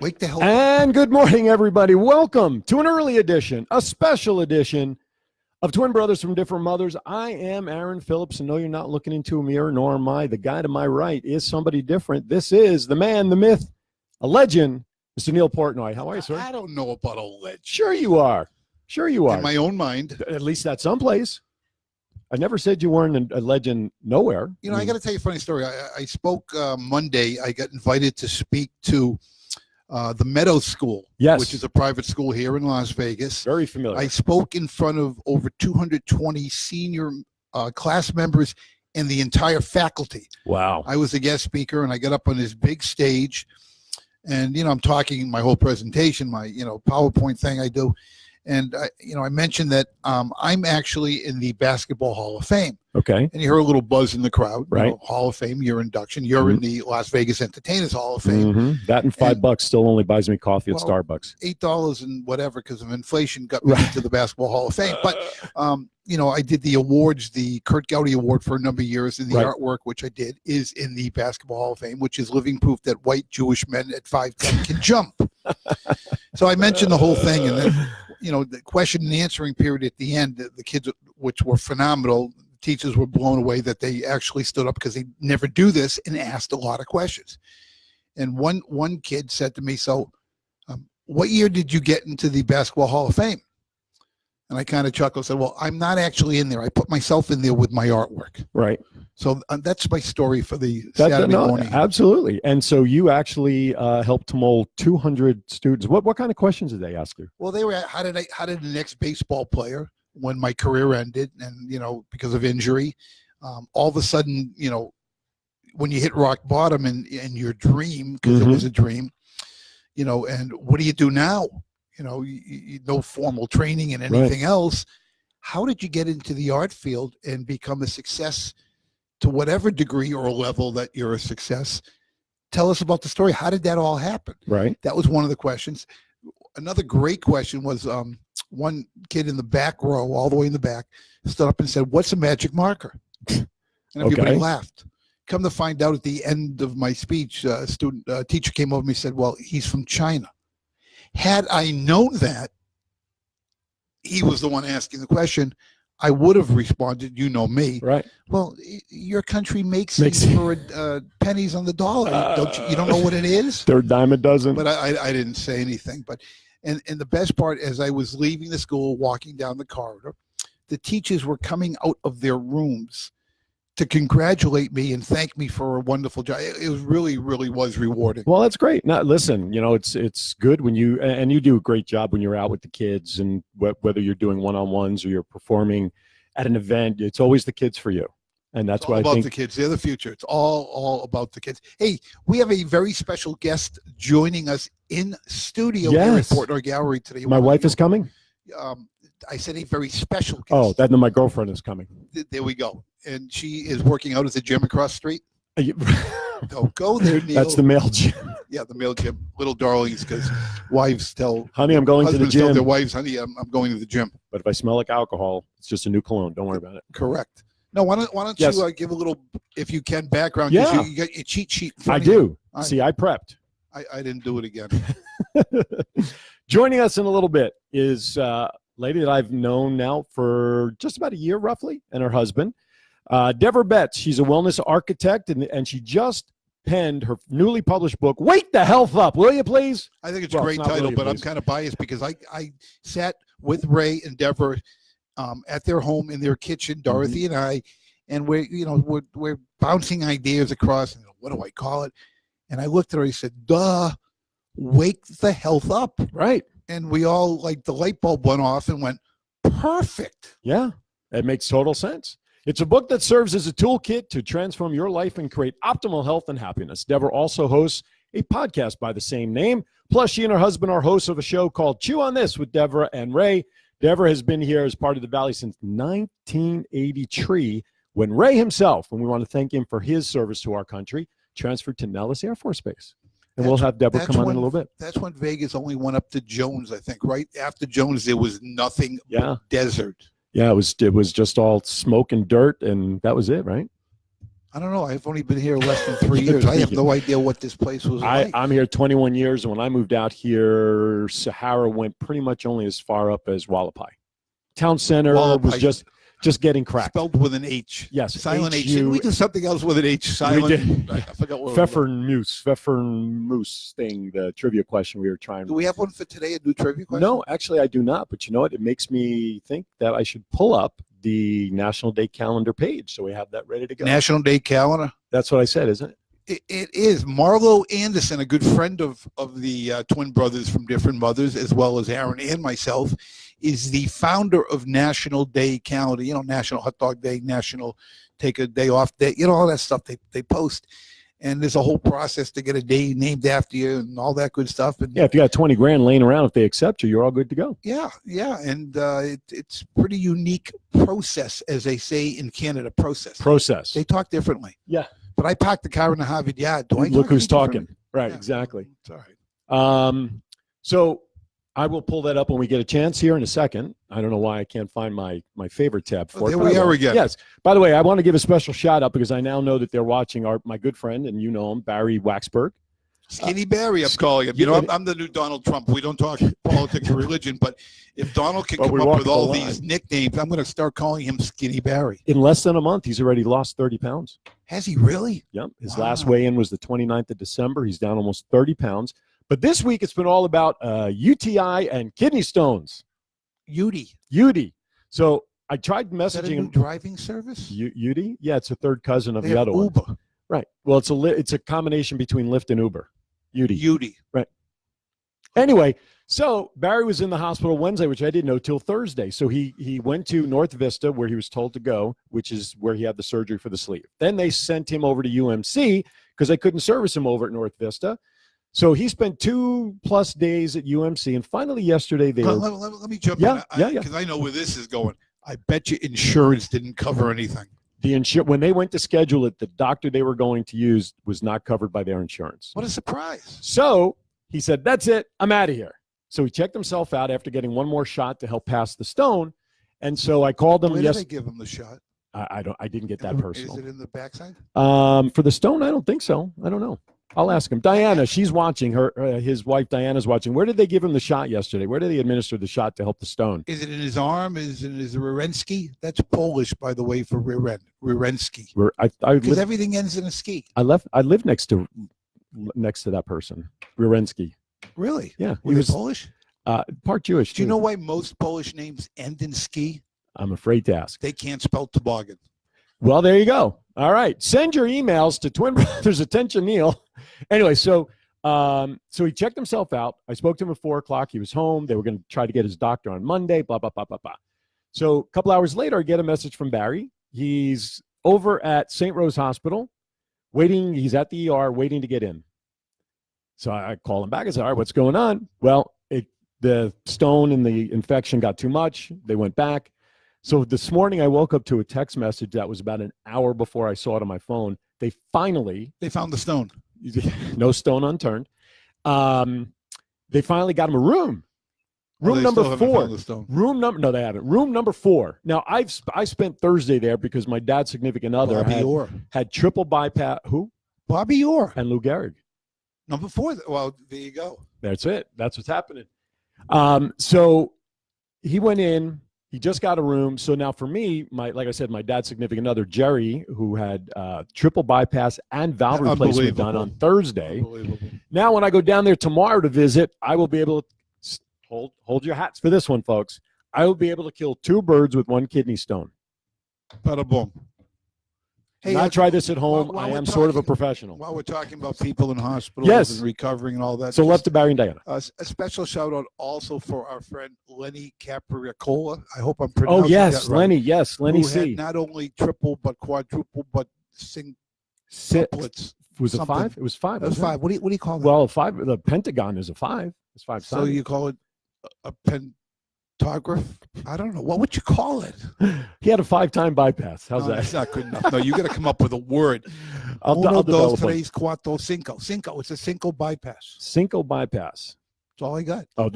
Wake the hell up. And good morning, everybody. Welcome to an early edition, a special edition of Twin Brothers from Different Mothers. I am Aaron Phillips, and no, you're not looking into a mirror, nor am I. The guy to my right is somebody different. This is the man, the myth, a legend, Mr. Neil Portnoy. How are you, sir? I don't know about a legend. Sure you are. Sure you are. In my own mind. At least that's someplace. I never said you weren't a legend nowhere. You know, I got to tell you a funny story. I spoke Monday. I got invited to speak to the Meadows School, yes, which is a private school here in Las Vegas. Very familiar. I spoke in front of over 220 senior class members and the entire faculty. Wow. I was a guest speaker, and I got up on this big stage, and, you know, I'm talking my whole presentation, my, you know, PowerPoint thing I do. And, I mentioned that I'm actually in the Basketball Hall of Fame. Okay. And you hear a little buzz in the crowd. Right. You know, Hall of Fame, your induction. You're in the Las Vegas Entertainers Hall of Fame. That and $5 still only buys me coffee at Starbucks. $8 and whatever because of inflation got me into the Basketball Hall of Fame. But, I did the awards, the Kurt Gowdy Award for a number of years, and the artwork, which I did, is in the Basketball Hall of Fame, which is living proof that white Jewish men at 5'10" can jump. So I mentioned the whole thing, and then, the question and answering period at the end, the kids, which were phenomenal, teachers were blown away that they actually stood up because they never do this and asked a lot of questions. And one kid said to me, so what year did you get into the Basketball Hall of Fame? And I kind of chuckled, said, well, I'm not actually in there. I put myself in there with my artwork. Right. So that's my story for the Saturday morning. Absolutely. And so you actually helped to mold 200 students. What kind of questions did they ask you? Well, they were, how did the next baseball player, when my career ended and, because of injury, all of a sudden, when you hit rock bottom in your dream, because it was a dream, and what do you do now? No formal training and anything else. How did you get into the art field and become a success to whatever degree or level that you're a success? Tell us about the story. How did that all happen? Right. That was one of the questions. Another great question was one kid in the back row, all the way in the back, stood up and said, "What's a magic marker?" And everybody laughed. Come to find out, at the end of my speech, a teacher came over to me and said, "Well, he's from China." Had I known that he was the one asking the question, I would have responded, you know me. Right. Well, your country makes these for pennies on the dollar. You don't know what it is? Third dime a dozen. But I didn't say anything. But and the best part, as I was leaving the school, walking down the corridor, the teachers were coming out of their rooms to congratulate me and thank me for a wonderful job. It was really, really was rewarding. Well, that's great. Now, listen, it's good when you do a great job when you're out with the kids, and whether you're doing one-on-ones or you're performing at an event, it's always the kids for you. And that's why I think the kids. They're the future. It's all about the kids. Hey, we have a very special guest joining us in studio here at Portnoy Gallery today. My wife is coming? I said a very special guest. Oh, then my girlfriend is coming. There we go. And she is working out at the gym across the street. Don't go there, Neil. That's the male gym. Yeah, the male gym. Little darlings, because wives tell honey, I'm going to the gym. Tell their wives, honey, I'm going to the gym. But if I smell like alcohol, it's just a new cologne. Don't worry about it. Correct. No, why don't you give a little, if you can, background? Yeah. You got your cheat sheet. I do. See, I prepped. I didn't do it again. Joining us in a little bit is a lady that I've known now for just about a year, roughly, and her husband. Devra Betts. She's a wellness architect, and she just penned her newly published book, Wake the Health Up, will you please? I think it's a great title, but I'm kind of biased because I sat with Ray and Devra at their home in their kitchen, Dorothy and I, and we're bouncing ideas across. And what do I call it? And I looked at her. I said, "Duh, wake the health up." Right. And we all, like, the light bulb went off and went, perfect. Yeah, it makes total sense. It's a book that serves as a toolkit to transform your life and create optimal health and happiness. Devra also hosts a podcast by the same name. Plus, she and her husband are hosts of a show called Chew on This with Devra and Ray. Devra has been here as part of the Valley since 1983, when Ray himself, and we want to thank him for his service to our country, transferred to Nellis Air Force Base. And we'll have Devra come on in a little bit. That's when Vegas only went up to Jones, I think. Right after Jones, there was nothing but desert. Yeah, it was just all smoke and dirt, and that was it, right? I don't know. I've only been here less than 3 years. I have no idea what this place was like. I'm here 21 years, and when I moved out here, Sahara went pretty much only as far up as Wallapai. Town center was just getting cracked. Spelled with an H. Yes. Silent H. Didn't we do something else with an H? Silent. We did. I forgot what it was. Pfeffermoose thing, the trivia question we were trying. Do we have one for today, a new trivia question? No, actually I do not. But you know what? It makes me think that I should pull up the National Day calendar page so we have that ready to go. National Day calendar? That's what I said, isn't it? It is. Marlo Anderson, a good friend of the twin brothers from different mothers, as well as Aaron and myself, is the founder of National Day calendar. You know, National Hot Dog Day, National Take a Day Off Day, you know, all that stuff they post. And there's a whole process to get a day named after you and all that good stuff. And yeah, if you got 20 grand laying around, if they accept you, you're all good to go. Yeah. And it's pretty unique process, as they say in Canada, process. They talk differently. Yeah. But I parked the car in the Harvard Yard. Look who's talking. Right, yeah, exactly. It's all right. So I will pull that up when we get a chance here in a second. I don't know why I can't find my favorite tab for it. There we are again. Yes. By the way, I want to give a special shout out because I now know that they're watching my good friend, and you know him, Barry Waxberg. Skinny Barry, I'm calling him. You know, I'm the new Donald Trump. We don't talk politics or religion, but if Donald can come up with all these nicknames, I'm going to start calling him Skinny Barry. In less than a month, he's already lost 30 pounds. Has he really? Yep. His last weigh-in was the 29th of December. He's down almost 30 pounds. But this week, it's been all about UTI and kidney stones. UTI. So I tried messaging him. Driving service? UTI? Yeah, it's a third cousin of the other Uber. one. Right. Well, it's a combination between Lyft and Uber. UTI. Right. Anyway, so Barry was in the hospital Wednesday, which I didn't know till Thursday. So he went to North Vista, where he was told to go, which is where he had the surgery for the sleeve. Then they sent him over to UMC because they couldn't service him over at North Vista. So he spent 2+ days at UMC, and finally yesterday they let me jump in. Because I know where this is going. I bet you insurance didn't cover anything. When they went to schedule it, the doctor they were going to use was not covered by their insurance. What a surprise. So he said, that's it. I'm out of here. So he checked himself out after getting one more shot to help pass the stone. And so I called him. Where did they give him the shot? I didn't get that personal. Is it in the backside? For the stone, I don't think so. I don't know. I'll ask him. Diana, she's watching. His wife Diana's watching. Where did they give him the shot yesterday? Where did they administer the shot to help the stone? Is it in his arm? Is it Rerensky? That's Polish, by the way, for Rerensky. Because everything ends in a ski. I lived next to that person, Rerensky. Really? Yeah. He was Polish? Part Jewish. Do you know why most Polish names end in ski? I'm afraid to ask. They can't spell toboggan. Well, there you go. All right. Send your emails to Twin Brothers. Attention, Neil. Anyway, so he checked himself out. I spoke to him at 4:00. He was home. They were going to try to get his doctor on Monday, blah, blah, blah, blah, blah. So a couple hours later, I get a message from Barry. He's over at St. Rose Hospital waiting. He's at the ER waiting to get in. So I call him back. I said, all right, what's going on? Well, the stone and the infection got too much. They went back. So this morning I woke up to a text message that was about an hour before I saw it on my phone. They found the stone. No stone unturned. They finally got him a room. Room number 4. No, they haven't. Room number 4. Now I spent Thursday there because my dad's significant other had triple bypass. Who? Bobby Orr and Lou Gehrig. Number 4. Well, there you go. That's it. That's what's happening. So he went in. He just got a room. So now for me, like I said, my dad's significant other, Jerry, who had triple bypass and valve replacement done on Thursday. Now when I go down there tomorrow to visit, I will be able to hold your hats for this one, folks. I will be able to kill 2 birds with 1 kidney stone. Bada boom. Hey, I try this at home. I am sort of a professional. While we're talking about people in hospitals and recovering and all that. So left to Barry and Diana. A special shout out also for our friend Lenny Capricola. I hope I'm pronouncing that right. Lenny. Yes, Lenny who C. Had not only triple but quadruple but singleplets. Was it 5? It was 5. It was 5. What do you call that? Well, 5. The pentagon is a 5. It's 5 sides. So you call it a pentograph? I don't know. What would you call it? He had a 5-time bypass. How's that? That's not good enough. No, you got to come up with a word. I'll develop one. 3, 4, 5. Cinco. It's a cinco bypass. Cinco bypass. That's all I got. Oh,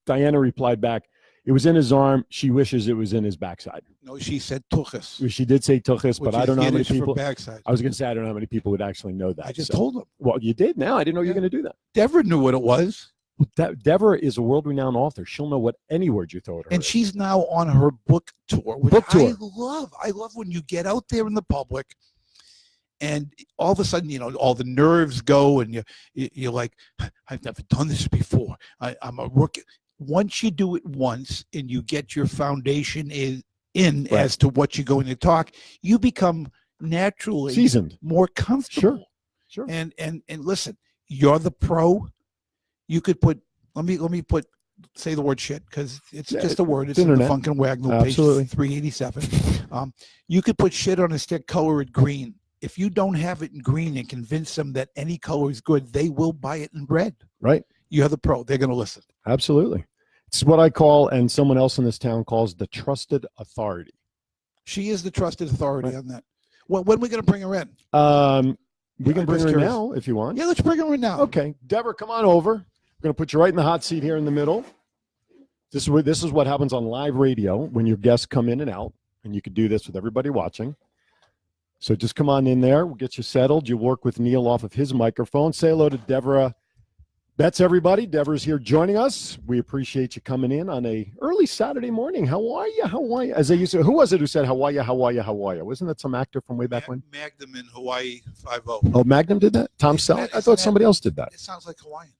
Diana replied back. It was in his arm. She wishes it was in his backside. No, she said tuchus. She did say tuchus, but I don't know how many people. Backside. I was going to say I don't know how many people would actually know that. I just told them. Well, you did now. I didn't know you were going to do that. Devra knew what it was. Devra is a world-renowned author. She'll know what any word you throw at her. And she's now on her book tour, which I love. I love when you get out there in the public and all of a sudden, you know, all the nerves go and you're like, I've never done this before. I'm a rookie. Once you do it once and you get your foundation in as to what you're going to talk, you become naturally seasoned, more comfortable. Sure. And listen, you're the pro. You could put let me put say the word shit because it's just a word. It's in the Funk and Wagnall page 387. You could put shit on a stick, color it green. If you don't have it in green and convince them that any color is good, they will buy it in red. Right. You're the pro. They're going to listen. Absolutely. It's what I call, and someone else in this town calls, the trusted authority. She is the trusted authority on that. Well, when are we going to bring her in? We can bring her in now if you want. Yeah, let's bring her in now. Okay. Devra, come on over. I'm going to put you right in the hot seat here in the middle. This is what happens on live radio when your guests come in and out, and you could do this with everybody watching. So just come on in there. We'll get you settled. You'll work with Neil off of his microphone. Say hello to Devra Betts, everybody. Devra's here joining us. We appreciate you coming in on a early Saturday morning. How are you? How are you? As they used to, who was it who said, how are you? How are you? How are you? Wasn't that some actor from way back when? Magnum in Hawaii 5-0. Oh, Magnum did that? Tom Selleck? I thought somebody else did that. It sounds like Hawaiian.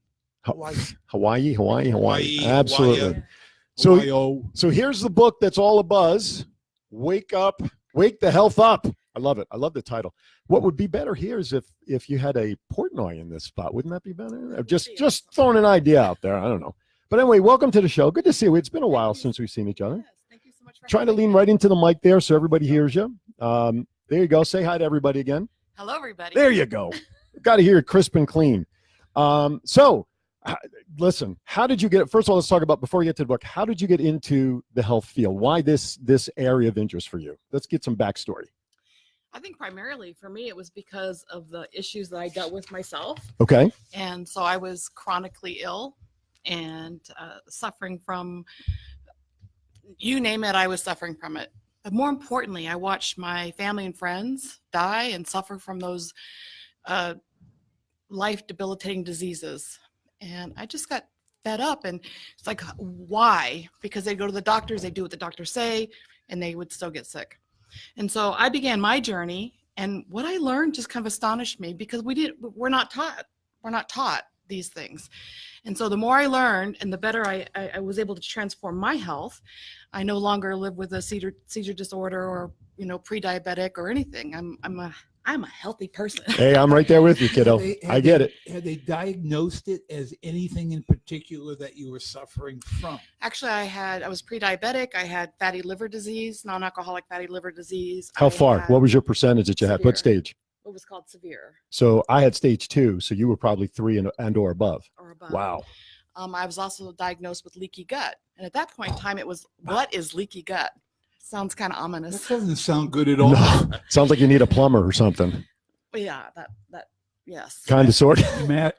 Hawaii. Absolutely. So here's the book that's all abuzz. Wake up, wake the health up. I love it. I love the title. What would be better here is if you had a Portnoy in this spot. Wouldn't that be better? Just throwing an idea out there. I don't know. But anyway, welcome to the show. Good to see you. It's been a while since we've seen each other. Yes, thank you so much for Try to lean right into the mic there so everybody hears you. There you go. Say hi to everybody again. Hello, everybody. There you go. Got to hear it crisp and clean. Listen, how did you get, first of all, let's talk about, before we get to the book, how did you get into the health field? Why this area of interest for you? Let's get some backstory. I think primarily for me, it was because of the issues that I dealt with myself. Okay. And so I was chronically ill and suffering from, you name it, I was suffering from it. But more importantly, I watched my family and friends die and suffer from those life debilitating diseases. And I just got fed up, and it's like, why? Because they go to the doctors, they do what the doctors say, and they would still get sick. And so I began my journey, and what I learned just kind of astonished me because we're not taught these things. And so the more I learned and the better I was able to transform my health. I no longer live with a seizure disorder or, pre-diabetic or anything. I'm a healthy person. Hey, I'm right there with you, kiddo. I get it. Had they diagnosed it as anything in particular that you were suffering from? Actually, I was pre-diabetic. I had fatty liver disease, non-alcoholic fatty liver disease. How far? What was your percentage that you had? What stage? What was called severe. So I had stage 2. So you were probably 3 and or above. Wow. I was also diagnosed with leaky gut. And at that point in time, it was, what is leaky gut? Sounds kind of ominous. That doesn't sound good at all. No, sounds like you need a plumber or something. Yeah, that yes. Kind of, sort.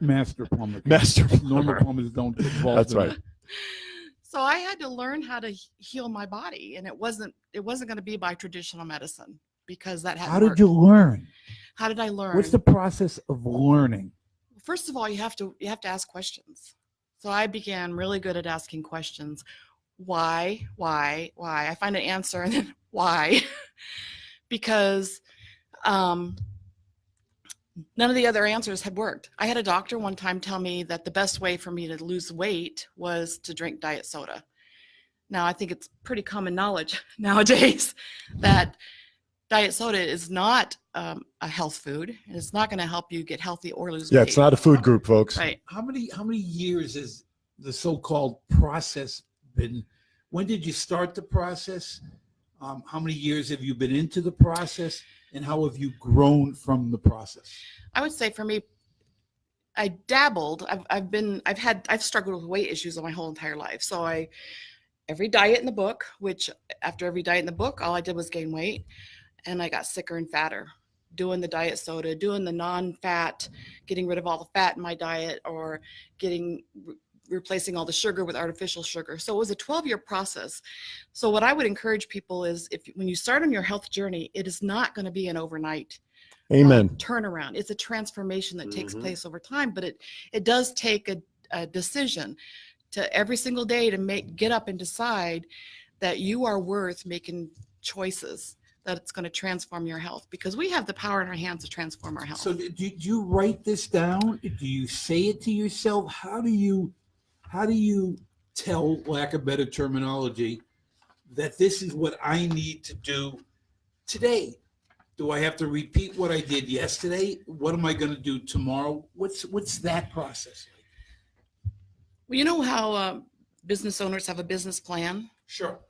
Master plumber. Master plumber. Normal plumbers don't get involved. That's right. So I had to learn how to heal my body, and it wasn't going to be by traditional medicine because that hadn't worked. How did you learn? How did I learn? What's the process of learning? First of all, you have to ask questions. So I began really good at asking questions. Why? I find an answer and then why? Because none of the other answers had worked. I had a doctor one time tell me that the best way for me to lose weight was to drink diet soda. Now, I think it's pretty common knowledge nowadays that diet soda is not a health food, and it's not going to help you get healthy or lose weight. Yeah, it's not a food group, folks. Right. How many years is the so-called process been? When did you start the process? How many years have you been into the process, and how have you grown from the process? I would say for me, I dabbled. I've struggled with weight issues my whole entire life. So every diet in the book, which after every diet in the book, all I did was gain weight, and I got sicker and fatter. Doing the diet soda, doing the non-fat, getting rid of all the fat in my diet, or getting replacing all the sugar with artificial sugar. So it was a 12-year process. So what I would encourage people is, when you start on your health journey, it is not going to be an overnight Amen. turnaround. It's a transformation that takes place over time, but it does take a decision to every single day to get up and decide that you are worth making choices that it's going to transform your health, because we have the power in our hands to transform our health. So do you write this down? Do you say it to yourself? How do you tell, lack of better terminology, that this is what I need to do today? Do I have to repeat what I did yesterday? What am I going to do tomorrow? What's that process like? Well, you know how business owners have a business plan, Sure.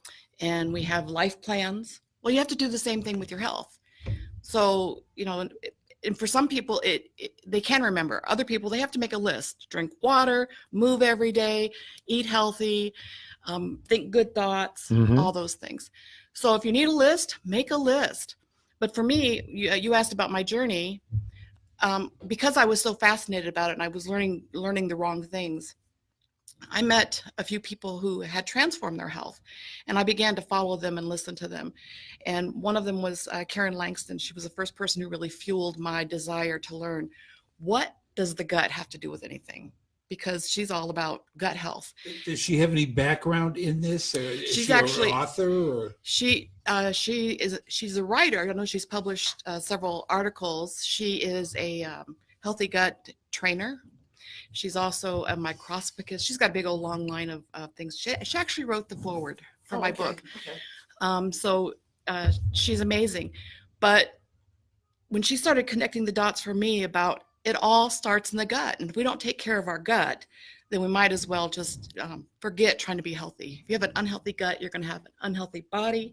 and we have life plans. Well, you have to do the same thing with your health. So, and for some people, they can remember. Other people, they have to make a list: drink water, move every day, eat healthy, think good thoughts, all those things. So if you need a list, make a list. But for me, you asked about my journey, because I was so fascinated about it and I was learning the wrong things. I met a few people who had transformed their health, and I began to follow them and listen to them. And one of them was Karen Langston. She was the first person who really fueled my desire to learn, what does the gut have to do with anything? Because she's all about gut health. Does she have any background in this? Or is She's she actually an author? Or? she's a writer. I know she's published several articles. She is a healthy gut trainer. She's also a microscopist. She's got a big old long line of things. She actually wrote the foreword for my book. Okay. So she's amazing. But when she started connecting the dots for me about it all starts in the gut, and if we don't take care of our gut, then we might as well just forget trying to be healthy. If you have an unhealthy gut, you're going to have an unhealthy body,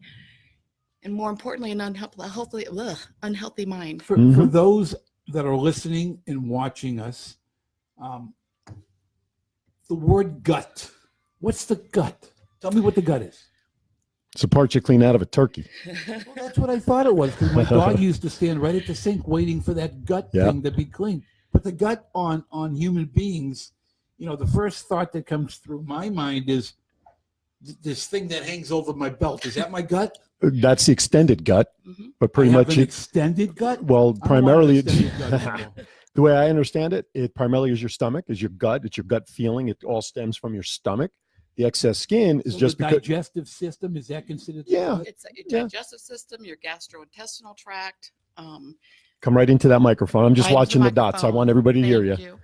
and more importantly, an unhealthy mind. For those that are listening and watching us, the word gut. What's the gut? Tell me what the gut is. It's the part you clean out of a turkey. Well, that's what I thought it was, because my dog used to stand right at the sink waiting for that gut thing to be cleaned. But the gut on human beings, the first thought that comes through my mind is this thing that hangs over my belt. Is that my gut? That's the extended gut, but pretty I have much an extended gut. Well, I don't want primarily, an extended gut anymore. the way I understand it, it primarily is your stomach, is your gut. It's your gut feeling. It all stems from your stomach. The excess skin is So just the because. digestive system, is that considered? Yeah. Gut? It's your digestive system, your gastrointestinal tract. Come right into that microphone. I'm just Right into watching the the dots. I microphone. want everybody to hear you. Thank you.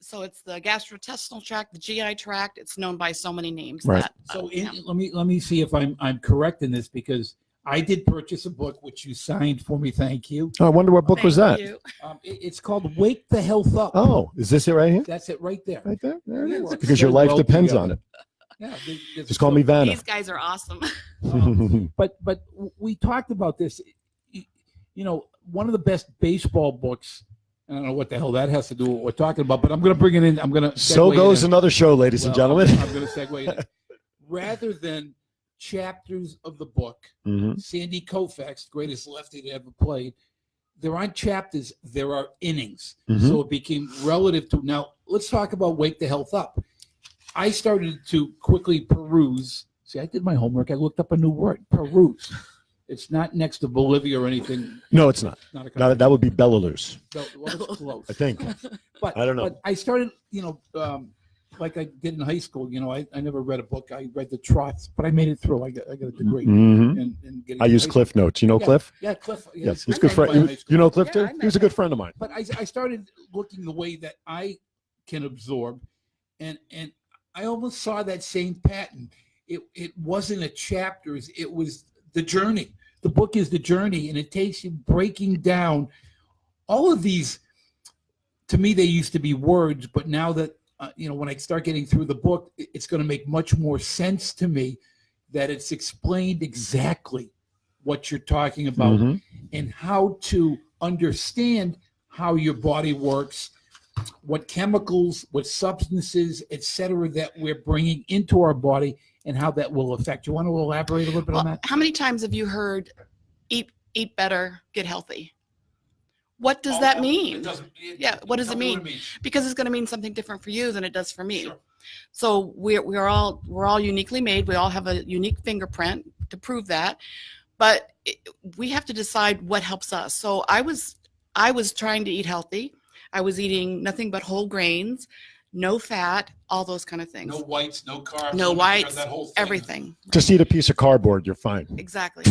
So it's the gastrointestinal tract, the GI tract. It's known by so many names. Right. That, So let me see if I'm correct in this, because I did purchase a book which you signed for me. Thank you. Oh, I wonder what book was that. Thank you. It's called Wake the Health Up. Oh, is this it right here? That's it right there. Right there? There it is. Works Because so your life well depends together. on it. Yeah, Just call me Vanna. These guys are awesome. But we talked about this. One of the best baseball books. I don't know what the hell that has to do with what we're talking about, but I'm going to bring it in. I'm going to. So goes another show, ladies and gentlemen. I'm going to segue in. Rather than chapters of the book, Sandy Koufax, greatest lefty that ever played, there aren't chapters, there are innings. So it became relative to. Now, let's talk about Wake the Health Up. I started to quickly peruse. See, I did my homework. I looked up a new word, peruse. It's not next to Bolivia or anything. No, it's not. Not a country. That would be Belarus, Well, it's close. I think. But I don't know. But I started, like I did in high school. I never read a book. I read the trots, but I made it through. I got a degree. Mhm. in getting I use high Cliff Notes. You know Yeah. Cliff? Yeah, Cliff. Yes, he's I a good met him in friend. high school. You know Cliff Yeah, too? I He was a met good friend of mine. But I started looking the way that I can absorb, and I almost saw that same pattern. It wasn't a chapters. It was the journey. The book is the journey, and it takes you breaking down all of these. To me, they used to be words, but now that when I start getting through the book, it's going to make much more sense to me that it's explained exactly what you're talking about and how to understand how your body works, what chemicals, what substances, et cetera, that we're bringing into our body and how that will affect. You want to elaborate a little bit on that? How many times have you heard eat better, get healthy? what does that mean? It doesn't, Yeah, what does it tell me mean? Because it's going to mean something different for you than it does for me. Sure. So we're all uniquely made. We all have a unique fingerprint to prove that, but we have to decide what helps us. So I was trying to eat healthy. I was eating nothing but whole grains, no fat, all those kind of things. No whites, no carbs, No whites, that whole thing. everything. Just eat a piece of cardboard, you're fine. Exactly.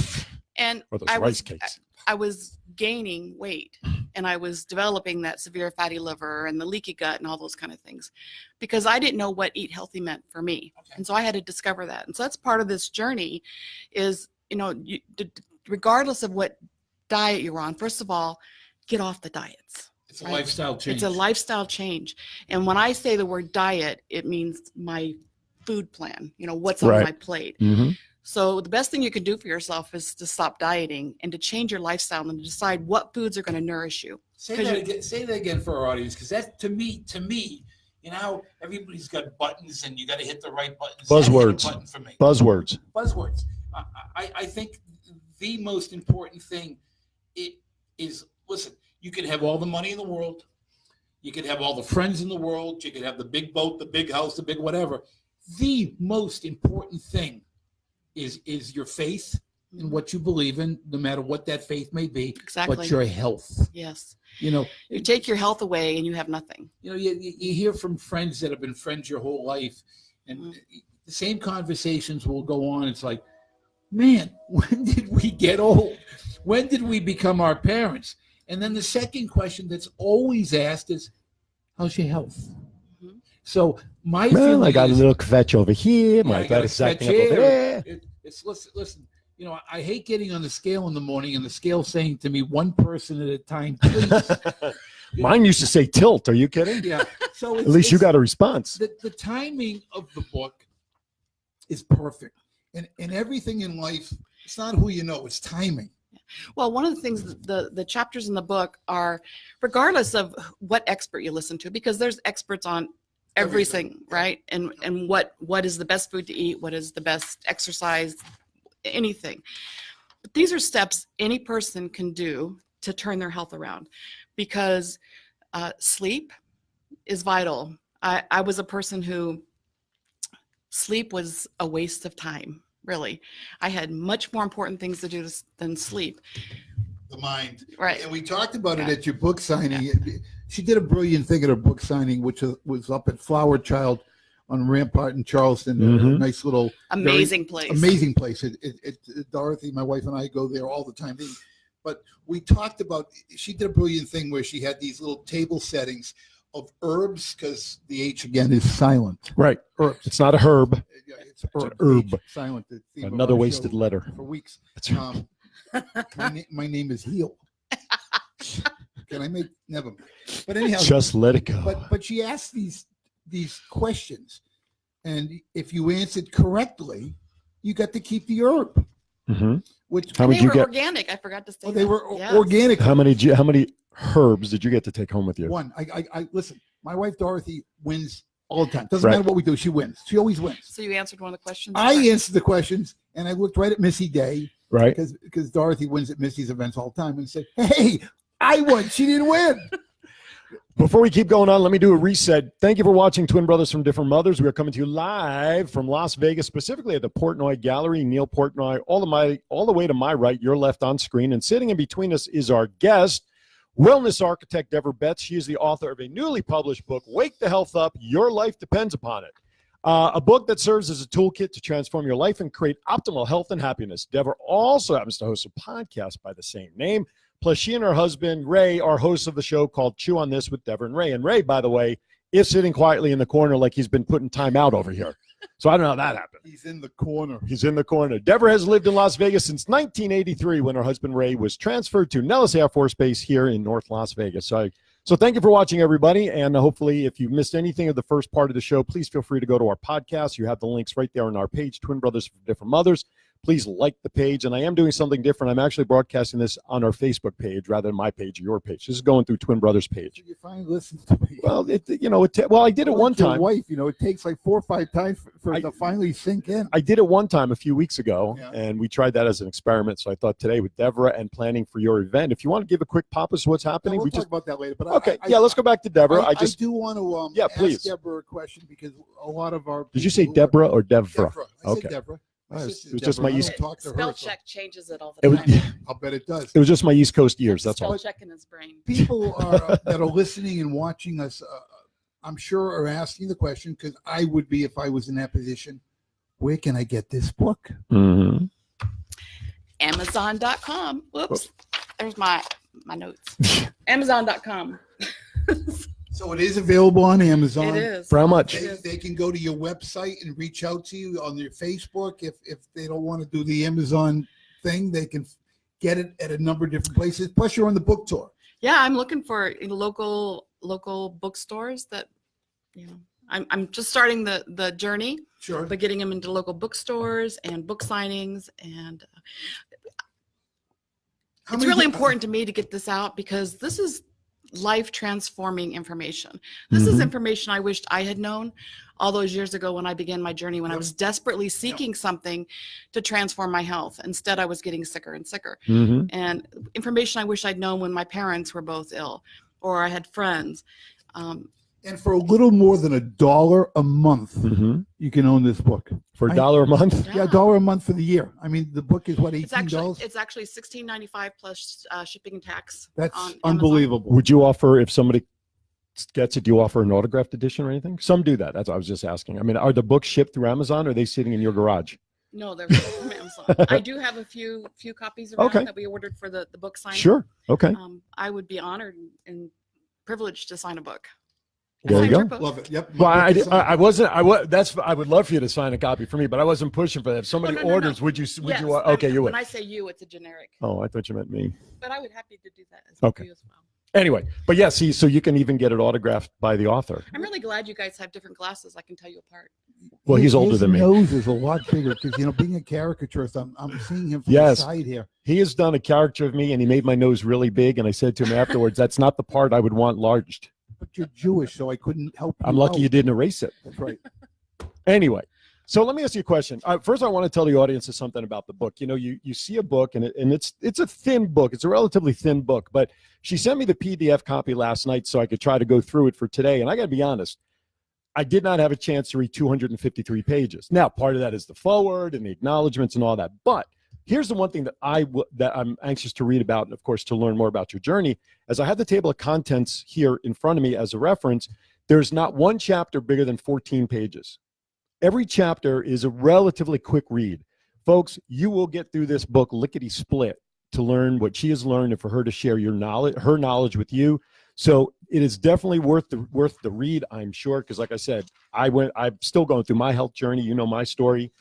And Or those I rice was cakes. I was gaining weight, and I was developing that severe fatty liver and the leaky gut and all those kind of things because I didn't know what eat healthy meant for me. Okay. And so I had to discover that. And so that's part of this journey is, regardless of what diet you're on, first of all, get off the diets. It's a Right. lifestyle change. It's a lifestyle change. And when I say the word diet, it means my food plan, what's on Right. my plate. Mm-hmm. So the best thing you can do for yourself is to stop dieting and to change your lifestyle and to decide what foods are going to nourish you. Say that again for our audience, because that to me, how everybody's got buttons and you got to hit the right buttons. Buzzwords. Button for me. Buzzwords. Buzzwords. I think the most important thing is listen. You could have all the money in the world, you could have all the friends in the world, you could have the big boat, the big house, the big whatever. The most important thing is your faith in what you believe in, no matter what that faith may be. Exactly. But your health. Yes. You take your health away and you have nothing. You hear from friends that have been friends your whole life, and the same conversations will go on. It's like, man, when did we get old? When did we become our parents? And then the second question that's always asked is, how's your health? Mm-hmm. So my feeling I got is, a little kvetch over here. yeah, My I got gut a is acting kvetch up over here. there. It's listen. I hate getting on the scale in the morning and the scale saying to me, one person at a time, please. Mine used to say tilt. Are you kidding? Yeah. So At least you got a response. The timing of the book is perfect. And everything in life, it's not who you know, it's timing. Well, one of the things, the chapters in the book are, regardless of what expert you listen to, because there's experts on everything, right? And what is the best food to eat? What is the best exercise? Anything. But these are steps any person can do to turn their health around, because sleep is vital. I was a person who sleep was a waste of time. Really, I had much more important things to do than sleep. The mind. Right. And we talked about it at your book signing. Yeah. She did a brilliant thing at her book signing, which was up at Flower Child on Rampart in Charleston. Mm-hmm. A nice little amazing place. Amazing place. Dorothy, my wife, and I go there all the time. But we talked about, she did a brilliant thing where she had these little table settings of herbs, because the H again is silent. Right. Herbs. It's not a herb. Yeah, it's herb. Herb. H, silent. The theme of Another our wasted show letter. for weeks. That's right. My name is Heel. Can I make? Never mind. But anyhow, Just let it go. But she asked these questions, and if you answered correctly, you got to keep the herb. Mm-hmm. Which How And many they you were get? organic. I forgot to say. they were Yes. organic. How many herbs did you get to take home with you? One. I listen. My wife Dorothy wins all the time. Doesn't Right. matter what we do, she wins. She always wins. So you answered one of the questions. I answered the questions, and I looked right at Missy Day, Right. because Dorothy wins at Missy's events all the time, and said, "Hey, I won. She didn't win." Before we keep going on, let me do a reset. Thank you for watching Twin Brothers from Different Mothers. We are coming to you live from Las Vegas, specifically at the Portnoy Gallery. Neil Portnoy, all the way to my right, your left on screen. And sitting in between us is our guest, wellness architect Devra Betts. She is the author of a newly published book, Wake the Health Up, Your Life Depends Upon It. A book that serves as a toolkit to transform your life and create optimal health and happiness. Devra also happens to host a podcast by the same name. Plus, she and her husband, Ray, are hosts of the show called Chew on This with Devra and Ray. And Ray, by the way, is sitting quietly in the corner like he's been putting time out over here. So I don't know how that happened. He's in the corner. He's in the corner. Devra has lived in Las Vegas since 1983 when her husband, Ray, was transferred to Nellis Air Force Base here in North Las Vegas. So thank you for watching, everybody. And hopefully, if you missed anything of the first part of the show, please feel free to go to our podcast. You have the links right there on our page, Twin Brothers from Different Mothers. Please like the page. And I am doing something different. I'm actually broadcasting this on our Facebook page rather than my page or your page. This is going through Twin Brothers page. You finally listen to me. Well, I did it one Your time. wife, it takes like 4 or 5 times for it to finally sink in. I did it one time a few weeks ago, Yeah. and we tried that as an experiment. So I thought today with Devra and planning for your event, if you want to give a quick pop as to what's happening, We'll talk about that later. But okay. Let's go back to Devra. I do want to Yeah, ask please. Deborah a question because a lot of our Did you say people- Deborah or Devra? Devra. I Okay. said Deborah. It was Sister's just my Deborah. I East. don't talk to her, Spell so check changes it all It the was, time. I'll bet it does. it was just my East Coast ears. That's all. Spell check in his brain. People that are listening and watching us, I'm sure, are asking the question because I would be if I was in that position. Where can I get this book? Mm-hmm. Amazon.com. Whoops. There's my notes. Amazon.com. So it is available on Amazon. It is. For how much? They can go to your website and reach out to you on your Facebook. If they don't want to do the Amazon thing, they can get it at a number of different places. Plus, you're on the book tour. Yeah, I'm looking for local bookstores that, I'm just starting the journey, Sure. but getting them into local bookstores and book signings. And it's really important to me to get this out because this is life transforming information. This is Mhm. information I wished I had known all those years ago when I began my journey, when I was desperately seeking something to transform my health. Instead, I was getting sicker and sicker. Mm-hmm. And information I wish I'd known when my parents were both ill or I had friends. And for a little more than $1 a month, Mm-hmm. you can own this book. For $1 a month? Yeah, $1 a month for the year. I mean, the book is what, It's $18? actually $16.95 plus shipping and tax. That's on Amazon. unbelievable. Would you offer, if somebody gets it, do you offer an autographed edition or anything? Some do that. That's what I was just asking. I mean, are the books shipped through Amazon or are they sitting in your garage? No, they're from Amazon. I do have a few copies around Okay. that we ordered for the book signing. Sure. Okay. I would be honored and privileged to sign a book. There you Sign go. your book. Love it. Yep. Well, I would love for you to sign a copy for me, but I wasn't pushing for that. If somebody no, no. orders, would you, Yes, okay, you would. When I say you, it's a generic. Oh, I thought you meant me. But I would happy to do that Okay. for you as well. Anyway, but yeah, see, so you can even get it autographed by the author. I'm really glad you guys have different glasses. I can tell you apart. Well, he's older than me. His nose is a lot bigger because, being a caricaturist, I'm seeing him from Yes. the side here. He has done a caricature of me and he made my nose really big. And I said to him afterwards, that's not the part I would want enlarged. But you're Jewish, so I couldn't help you. I'm lucky out. you didn't erase it. That's right. Anyway, so let me ask you a question. First, I want to tell the audience something about the book. You see a book and it's a thin book. It's a relatively thin book, but she sent me the PDF copy last night so I could try to go through it for today. And I got to be honest, I did not have a chance to read 253 pages. Now, part of that is the foreword and the acknowledgments and all that. But here's the one thing that I'm anxious to read about, and of course, to learn more about your journey. As I have the table of contents here in front of me as a reference, there's not one chapter bigger than 14 pages. Every chapter is a relatively quick read. Folks, you will get through this book lickety-split to learn what she has learned and for her to share her knowledge with you. So it is definitely worth the read, I'm sure, because like I said, I'm still going through my health journey. You know my story.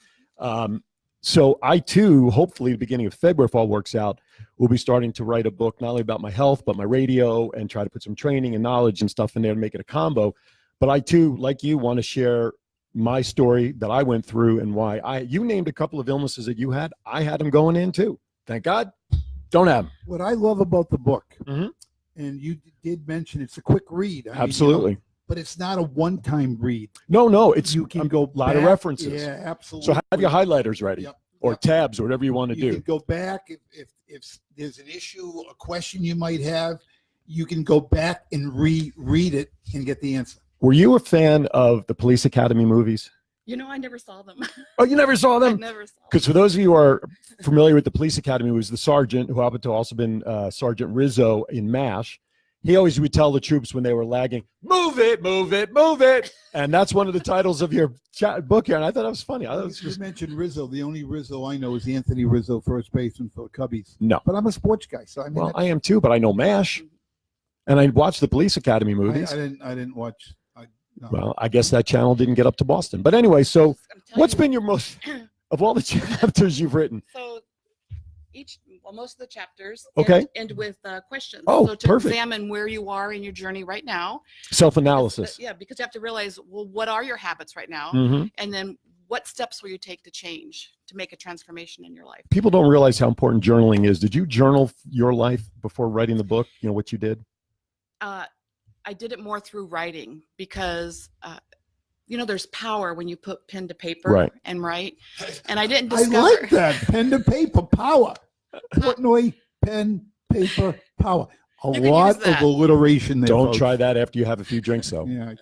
So I too, hopefully the beginning of February, if all works out, will be starting to write a book, not only about my health, but my radio, and try to put some training and knowledge and stuff in there to make it a combo. But I too, like you, want to share my story that I went through and why you named a couple of illnesses that you had. I had them going in too. Thank God. Don't have them. What I love about the book, Mhm. and you did mention it's a quick read. I mean, Absolutely. but it's not a one-time read. No, it's You can a go lot of back. references. Yeah, absolutely. So have your highlighters ready. Yep. Or Yep. tabs or whatever you want to You do. can go back if there's an issue, a question you might have. You can go back and reread it and get the answer. Were you a fan of the Police Academy movies? I never saw them. Oh, you never saw I them? never saw them. Because for those of you who are familiar with the Police Academy, was the sergeant who happened to also been Sergeant Rizzo in MASH. He always would tell the troops when they were lagging, move it, move it, move it. And that's one of the titles of your book here. And I thought that was funny. I thought it was You just, mentioned Rizzo. The only Rizzo I know is Anthony Rizzo, first baseman for the Cubbies. no. But I'm a sports guy, so I mean, Well, I am too, but I know MASH. And I watched the Police Academy I movies. didn't watch. No. Well, I guess that channel didn't get up to Boston. But anyway, so I'm telling what's you. been your most, of all the chapters you've written? So most of the chapters Okay. end with questions. Oh, so to perfect. examine where you are in your journey right now. Self-analysis. Yeah, because you have to realize, well, what are your habits right now? Mhm. And then what steps will you take to change, to make a transformation in your life? People don't realize how important journaling is. Did you journal your life before writing the book? You know what you did? I did it more through writing because, there's power when you put pen to paper and write. And I didn't discover. I like that. Pen to paper power. Portnoy, pen, paper, power. A You can lot use that. of alliteration there. Don't folks. try that after you have a few drinks, though. Yeah.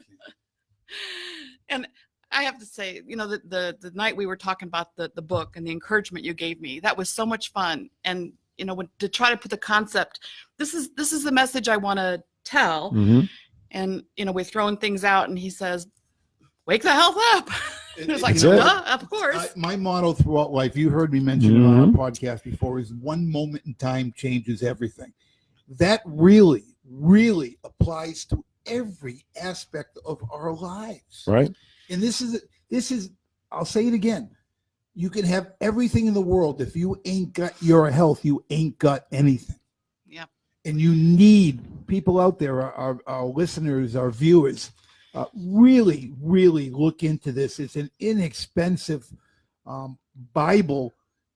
And I have to say, the night we were talking about the book and the encouragement you gave me, that was so much fun. And, to try to put the concept, this is the message I want to tell. Mm-hmm. And, we're throwing things out and he says, wake the health up. It was like, That's it. duh, of course. My motto throughout life, you heard me mention it on our podcast before, is one moment in time changes everything. That really, really applies to every aspect of our lives. Right. And this is, I'll say it again. You can have everything in the world. If you ain't got your health, you ain't got anything. Yep. And you need people out there, our listeners, our viewers, really, really look into this. It's an inexpensive Bible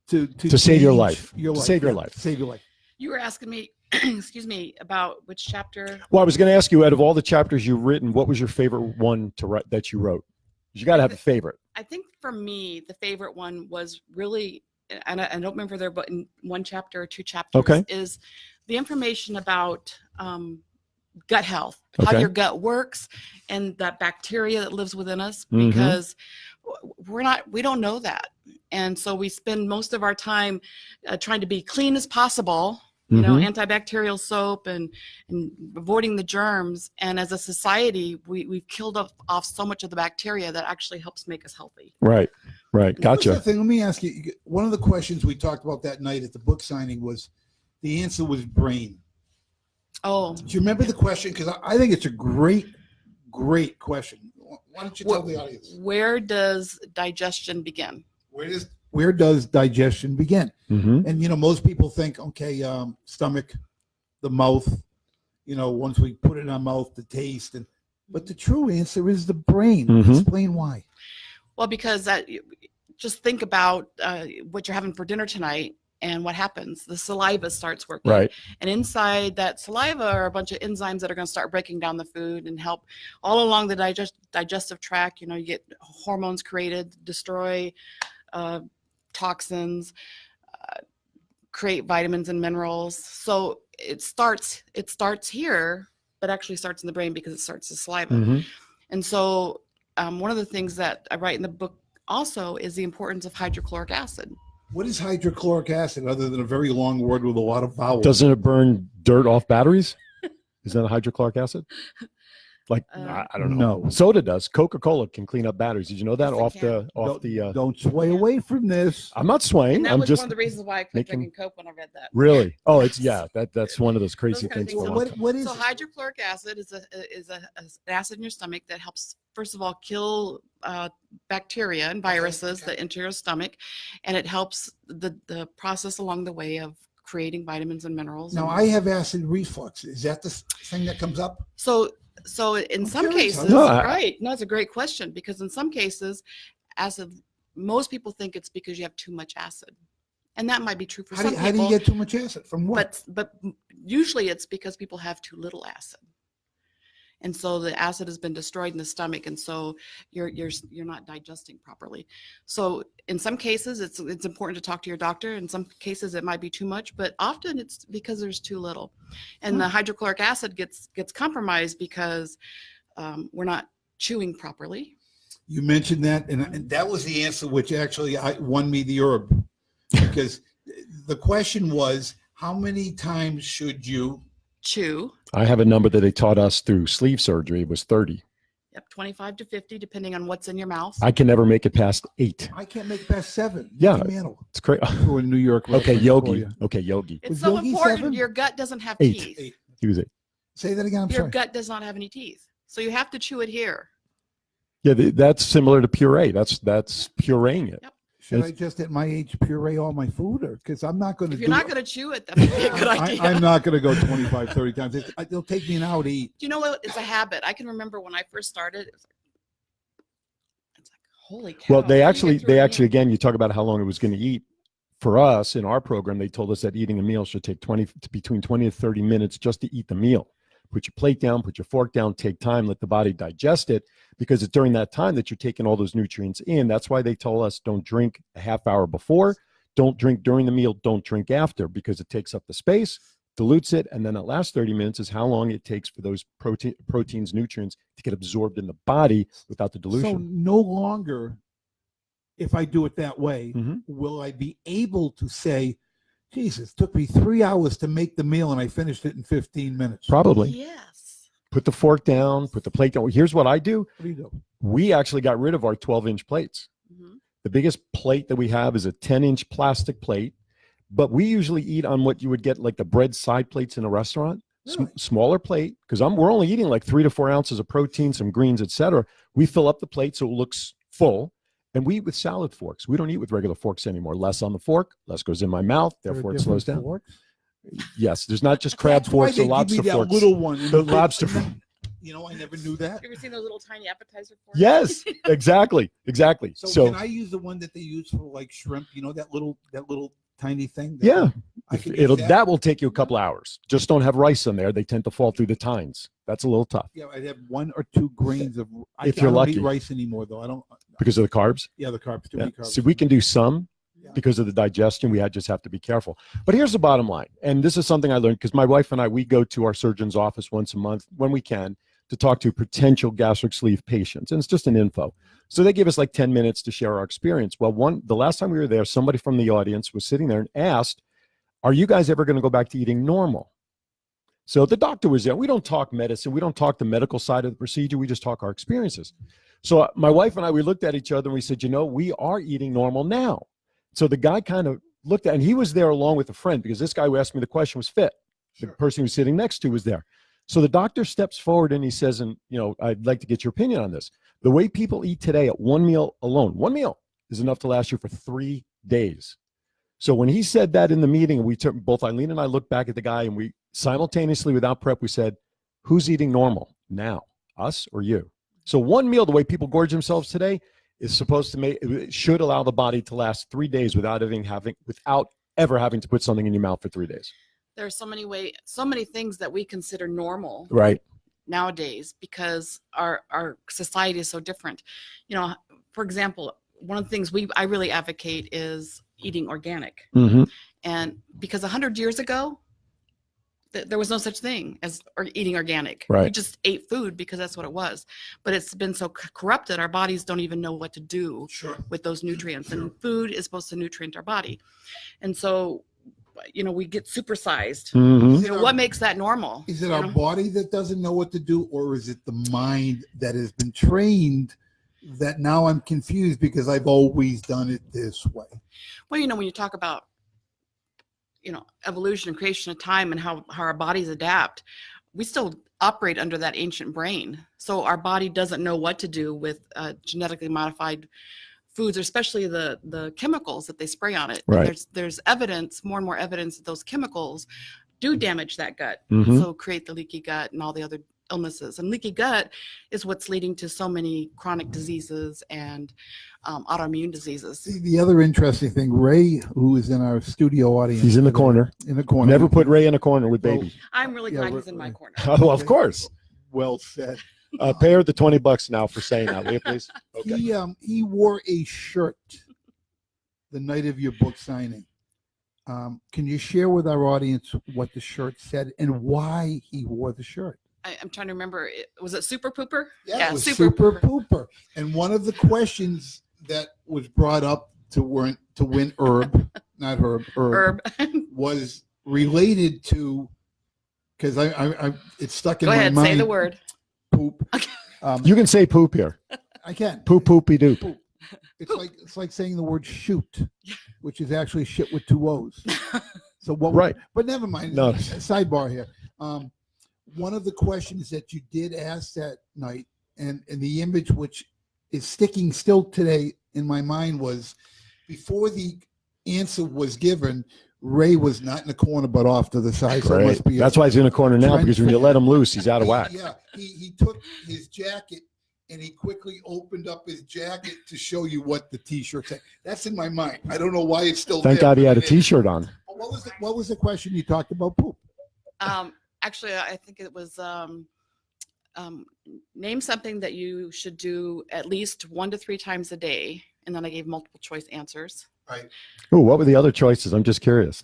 to save your change life. Your To life. save your Yeah, life. to save your life. You were asking me, excuse me, about which chapter. Well, I was going to ask you, out of all the chapters you've written, what was your favorite one to write that you wrote? You got to have a favorite. I think for me, the favorite one was really, and I don't remember there, but in one chapter or two chapters, Okay. is the information about gut health, how Okay. your gut works, and that bacteria that lives within us, Mhm. because we don't know that. And so we spend most of our time trying to be clean as possible, Mhm. antibacterial soap and avoiding the germs. And as a society, we've killed off so much of the bacteria that actually helps make us healthy. Right. What was the Gotcha. thing? Let me ask you. One of the questions we talked about that night at the book signing was, the answer was brain. Oh, Do you remember the question? Because I think it's a great, great question. Why don't you tell the audience? where does digestion begin? Where does digestion begin? Mm-hmm. And most people think, okay, stomach, the mouth. Once we put it in our mouth, the taste, but the true answer is the brain. Mhm. Explain why. Well, because just think about what you're having for dinner tonight and what happens. The saliva starts working. Right. And inside that saliva are a bunch of enzymes that are going to start breaking down the food and help all along the digestive tract. You get hormones created, destroy toxins, create vitamins and minerals. So it starts here, but actually starts in the brain because it starts the saliva. Mhm. And so one of the things that I write in the book also is the importance of hydrochloric acid. What is hydrochloric acid other than a very long word with a lot of vowels? Doesn't it burn dirt off batteries? Is that a hydrochloric acid? Like, I don't know. No. Soda does. Coca-Cola can clean up batteries. Did you know that? Yes, it Off the. Don't sway away from this. I'm not swaying. And that I'm was just one of the reasons why I quit making- drinking Coke when I read that. really. Oh, it's that's one of those crazy Those kind of things. For a things. long What, time. what is So it? hydrochloric acid is an acid in your stomach that helps, first of all, kill bacteria and viruses that enter your stomach, and it helps the process along the way of creating vitamins and minerals. Now, and- I have acid reflux. Is that the thing that comes up? So in some curious. cases, No, right? No, it's a great question, because in some cases, acid, most people think it's because you have too much acid, and that might be true for How some do you people. get too much acid? From what? But usually it's because people have too little acid, and so the acid has been destroyed in the stomach, and so you're not digesting properly. So in some cases it's important to talk to your doctor. In some cases it might be too much, but often it's because there's too little, and the hydrochloric acid gets compromised because we're not chewing properly. You mentioned that, and that was the answer, which actually won me the herb, because the question was, how many times should you? Chew. I have a number that they taught us through sleeve surgery. It was 30. Yep, 25 to 50, depending on what's in your mouth. I can never make it past 8. I can't make it past 7. Yeah. Mickey Mantle. It's crazy. Threw in New York. Okay, reference for Yogi. you. Okay, Yogi. It's Was so Yogi important. 7? Your gut doesn't have 8. teeth. 8. He was 8. Say that again. I'm Your sorry. gut does not have any teeth, so you have to chew it here. Yeah, that's similar to puree. That's pureeing it. Yep. Should I just at my age puree all my food, or because I'm not going to If do you're not going to chew it, that would be a good idea. I'm not going to go 25, 30 times. It'll take me an hour to eat. Do you know what? It's a habit. I can remember when I first started, it's like, Holy cow. Well, they how do you get through a actually, meal? again, you talk about how long it was going to eat. For us in our program, they told us that eating a meal should take between 20 to 30 minutes just to eat the meal. Put your plate down, put your fork down, take time, let the body digest it, because it's during that time that you're taking all those nutrients in. That's why they told us don't drink a half hour before, don't drink during the meal, don't drink after, because it takes up the space, dilutes it, and then that last 30 minutes is how long it takes for those proteins, nutrients to get absorbed in the body without the So dilution. no longer, if I do it that way, Mhm. will I be able to say, Jesus, it took me 3 hours to make the meal and I finished it in 15 minutes. Probably. Yes. Put the fork down, put the plate down. Here's what I do. What do you do? We actually got rid of our 12-inch plates. Mhm. The biggest plate that we have is a 10-inch plastic plate, but we usually eat on what you would get like the bread side plates in a restaurant. Really? Smaller plate, because we're only eating like 3 to 4 ounces of protein, some greens, etc. We fill up the plate so it looks full, and we eat with salad forks. We don't eat with regular forks anymore. Less on the fork, less goes in my mouth, There are therefore it slows different down. forks? Yes, there's not just crab That's why forks they or give me lobster that forks. little one. The lobster and then- fork. You know, I never knew that. You ever seen those little tiny appetizer forks? Yes, exactly. So can I use the one that they use for like shrimp? You know, that little tiny thing? Yeah. I can use That will take you a couple hours. Just don't have rice in there. They tend to fall through the tines. That's a little tough Yeah, I'd have 1 or 2 grains of. If I you're don't lucky. eat rice anymore, though. I don't. because of the carbs. Yeah, the carbs. Too Yeah. many carbs. So we can do some Yeah. because of the digestion. We just have to be careful. But here's the bottom line. And this is something I learned because my wife and I, we go to our surgeon's office once a month when we can to talk to potential gastric sleeve patients. And it's just an info. So they give us like 10 minutes to share our experience. Well, the last time we were there, somebody from the audience was sitting there and asked, are you guys ever going to go back to eating normal? So the doctor was there. We don't talk medicine. We don't talk the medical side of the procedure. We just talk our experiences. So my wife and I, we looked at each other and we said, we are eating normal now. So the guy kind of looked at, and he was there along with a friend because this guy who asked me the question was fit. The person he was sitting next to was there. So the doctor steps forward and he says, and I'd like to get your opinion on this. The way people eat today at one meal alone, one meal is enough to last you for 3 days. So when he said that in the meeting, we took both Eileen and I looked back at the guy and we simultaneously, without prep, we said, who's eating normal now, us or you? So one meal, the way people gorge themselves today, is supposed to it should allow the body to last 3 days without ever having to put something in your mouth for 3 days. There are so many things that we consider normal Right. nowadays because our society is so different. For example, one of the things I really advocate is eating organic. Mm-hmm. And because 100 years ago, there was no such thing as eating organic. Right. We just ate food because that's what it was. But it's been so corrupted, our bodies don't even know what to do with those nutrients. And food is supposed to nutrient our body. And so, we get supersized. Mm-hmm. What makes that normal? Is it our body that doesn't know what to do, or is it the mind that has been trained that now I'm confused because I've always done it this way? Well, when you talk about, evolution and creation of time and how our bodies adapt, we still operate under that ancient brain. So our body doesn't know what to do with genetically modified foods, especially the chemicals that they spray on it. Right. And there's evidence, more and more evidence that those chemicals do damage that gut. Mm-hmm. So create the leaky gut and all the other illnesses. And leaky gut is what's leading to so many chronic diseases and autoimmune diseases. See, the other interesting thing, Ray, who is in our studio audience. He's in the today, corner. In the corner. Never put Ray in a corner with baby. I'm really Yeah, glad we're- he's in my corner. Oh, of course. Well said. Pay her the $20 now for saying that, will you please? Okay. He wore a shirt the night of your book signing. Can you share with our audience what the shirt said and why he wore the shirt? I'm trying to remember. Was it Super Pooper? It was Super Pooper. And one of the questions that was brought up to win Herb, was related to, because I it's stuck in Go my ahead, mind. say the word. Poop. You can say poop here. I can. Poop, poopy doop. Poop. It's like saying the word shoot, which is actually shit with 2 O's. So what? Right. But never mind. No. Sidebar here. One of the questions that you did ask that night, and the image which is sticking still today in my mind, was before the answer was given, Ray was not in the corner but off to the side. So it Great. must be That's why he's in a corner now, trend because when you thing. let him loose, he's out of whack. Yeah, he took his jacket and he quickly opened up his jacket to show you what the T-shirt said. That's in my mind. I don't know why it's still Thank there. God he had a but it is. T-shirt on. What was the question you talked about poop? Actually, I think it was name something that you should do at least 1 to 3 times a day, and then I gave multiple choice answers. Right. Oh, what were the other choices? I'm just curious.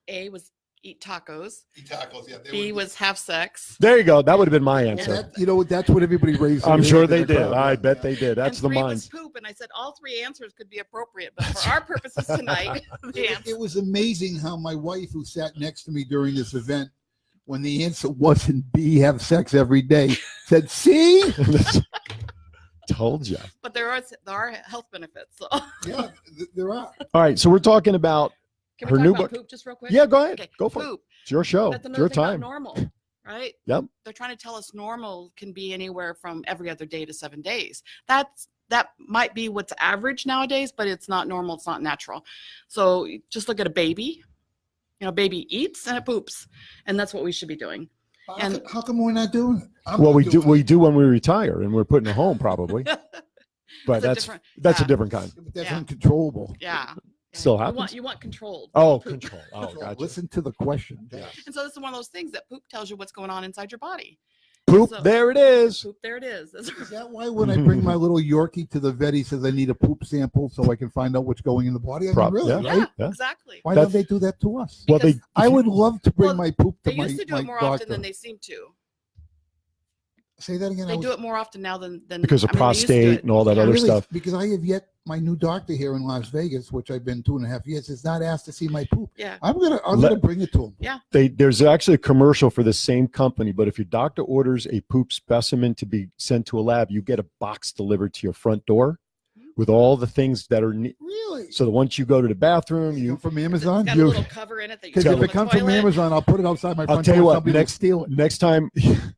A was eat tacos. Eat tacos, yeah. B was have sex. There you go. That would have been my Well, answer. that's what everybody raised. I'm their sure hand they in the did. crowd. I bet they did. That's and the 3 mind. was poop, and I said all 3 answers could be appropriate, but for our purposes tonight, the answer. It was amazing how my wife, who sat next to me during this event, when the answer wasn't B, have sex every day, said C. Told you. But there are health benefits. So. Yeah, there are. All right. So we're talking about Can her we talk new about book. poop just real quick? Yeah, go ahead. Okay. Go for it. Poop. It's your show. That's It's another your thing about time. normal, right? Yep. They're trying to tell us normal can be anywhere from every other day to 7 days. That might be what's average nowadays, but it's not normal. It's not natural. So just look at a baby. You know, baby eats and it poops, and that's what we should be doing. And How come we're not doing it? Well, we do when we retire, and we're putting a home probably. But that's different- a yeah. different kind. But that's Yeah. uncontrollable. Yeah. Still You happens. want controlled. Oh, poop. control. Oh, gotcha. Listen to the question. And so this is one of those things that poop tells you what's going on inside your body. Poop. So- There it is. Poop, there it is. Is that why when I bring my little Yorkie to the vet, he says I need a poop sample so I can find out what's going in the body? I mean, really, yeah. right? Yeah, Yeah. exactly. Why That's- don't they do that to us? Well, they. Because I would love to bring Well, my poop to They my used to do my it more doctor. often than they seem to. Say that again. They do it more often now than Because of I mean, they used to do prostate it. and all that Yeah. other Really, stuff. because I have yet my new doctor here in Las Vegas, which I've been 2.5 years, has not asked to see my poop. Yeah. I'm gonna Let- bring it to him. There's actually a commercial for the same company, but if your doctor orders a poop specimen to be sent to a lab, you get a box delivered to your front door with all the things that are. Really? So that once you go to the bathroom, You you. from It's Amazon? got a little cover in it that you Because put if on it the comes from toilet. Amazon, I'll put it outside my front I'll tell you door. what. Somebody will Next steal it. next time,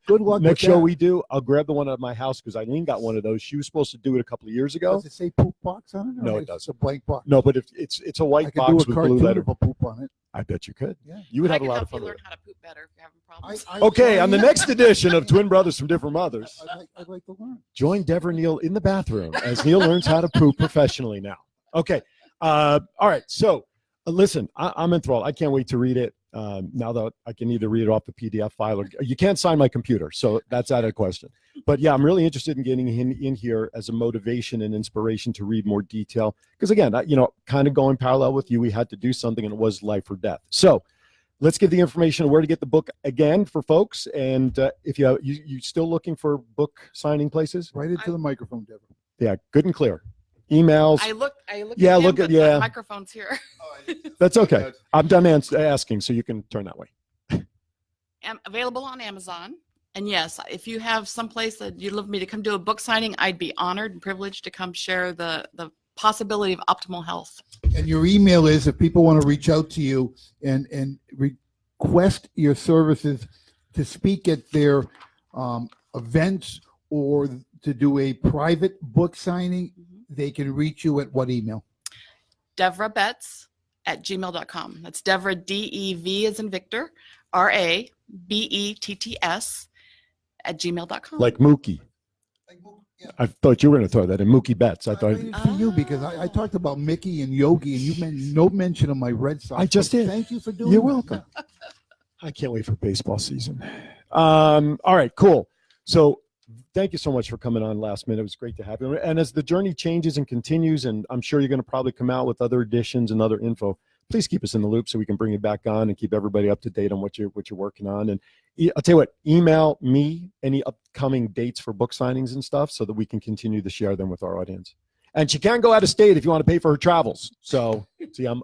Good luck. next with show that. we do, I'll grab the one at my house because Eileen got one of those. She was supposed to do it a couple of years ago. Does it say poop box on it? or No, it it's doesn't. a blank box. No, but if it's a I white could do box a with blue cartoon letter. of a poop on it. I bet you could. Yeah. You would I have a can lot help of fun you with learn it. how to poop better if you're having problems. Okay, on the next edition of Twin Brothers from Different Mothers, I'd like to learn. join Devra Neal in the bathroom as Neil learns how to poop professionally now. Okay. All right. So listen, I'm enthralled. I can't wait to read it. Now that I can either read it off the PDF file or you can't sign my computer. So that's out of the question. But yeah, I'm really interested in getting him in here as a motivation and inspiration to read more detail. Because again, kind of going parallel with you, we had to do something and it was life or death. So let's give the information of where to get the book again for folks. And if you still looking for book signing places? Right into the microphone, Devra. Yeah, good and clear. Emails. I look. Yeah, at him, look at- but yeah. the microphone's here. That's okay. I'm done asking, so you can turn that way. I'm available on Amazon. And yes, if you have someplace that you'd love me to come do a book signing, I'd be honored and privileged to come share the possibility of optimal health. And your email is, if people want to reach out to you and request your services to speak at their events or to do a private book signing, they can reach you at what email? Devra Betts at gmail.com. That's Devra, DEV as in Victor, RABETTS at gmail.com. Like Mookie. I thought you were going to throw that in. Mookie Betts. I thought. For you, because I talked about Mickey and Yogi, and you made no mention of my Red Sox. I just So did. Thank you for doing You're that. welcome. I can't wait for baseball season. All right, cool. So thank you so much for coming on last minute. It was great to have you. And as the journey changes and continues, and I'm sure you're going to probably come out with other editions and other info, please keep us in the loop so we can bring you back on and keep everybody up to date on what you're working on. And I'll tell you what, email me any upcoming dates for book signings and stuff so that we can continue to share them with our audience. And she can go out of state if you want to pay for her travels. So see, I'm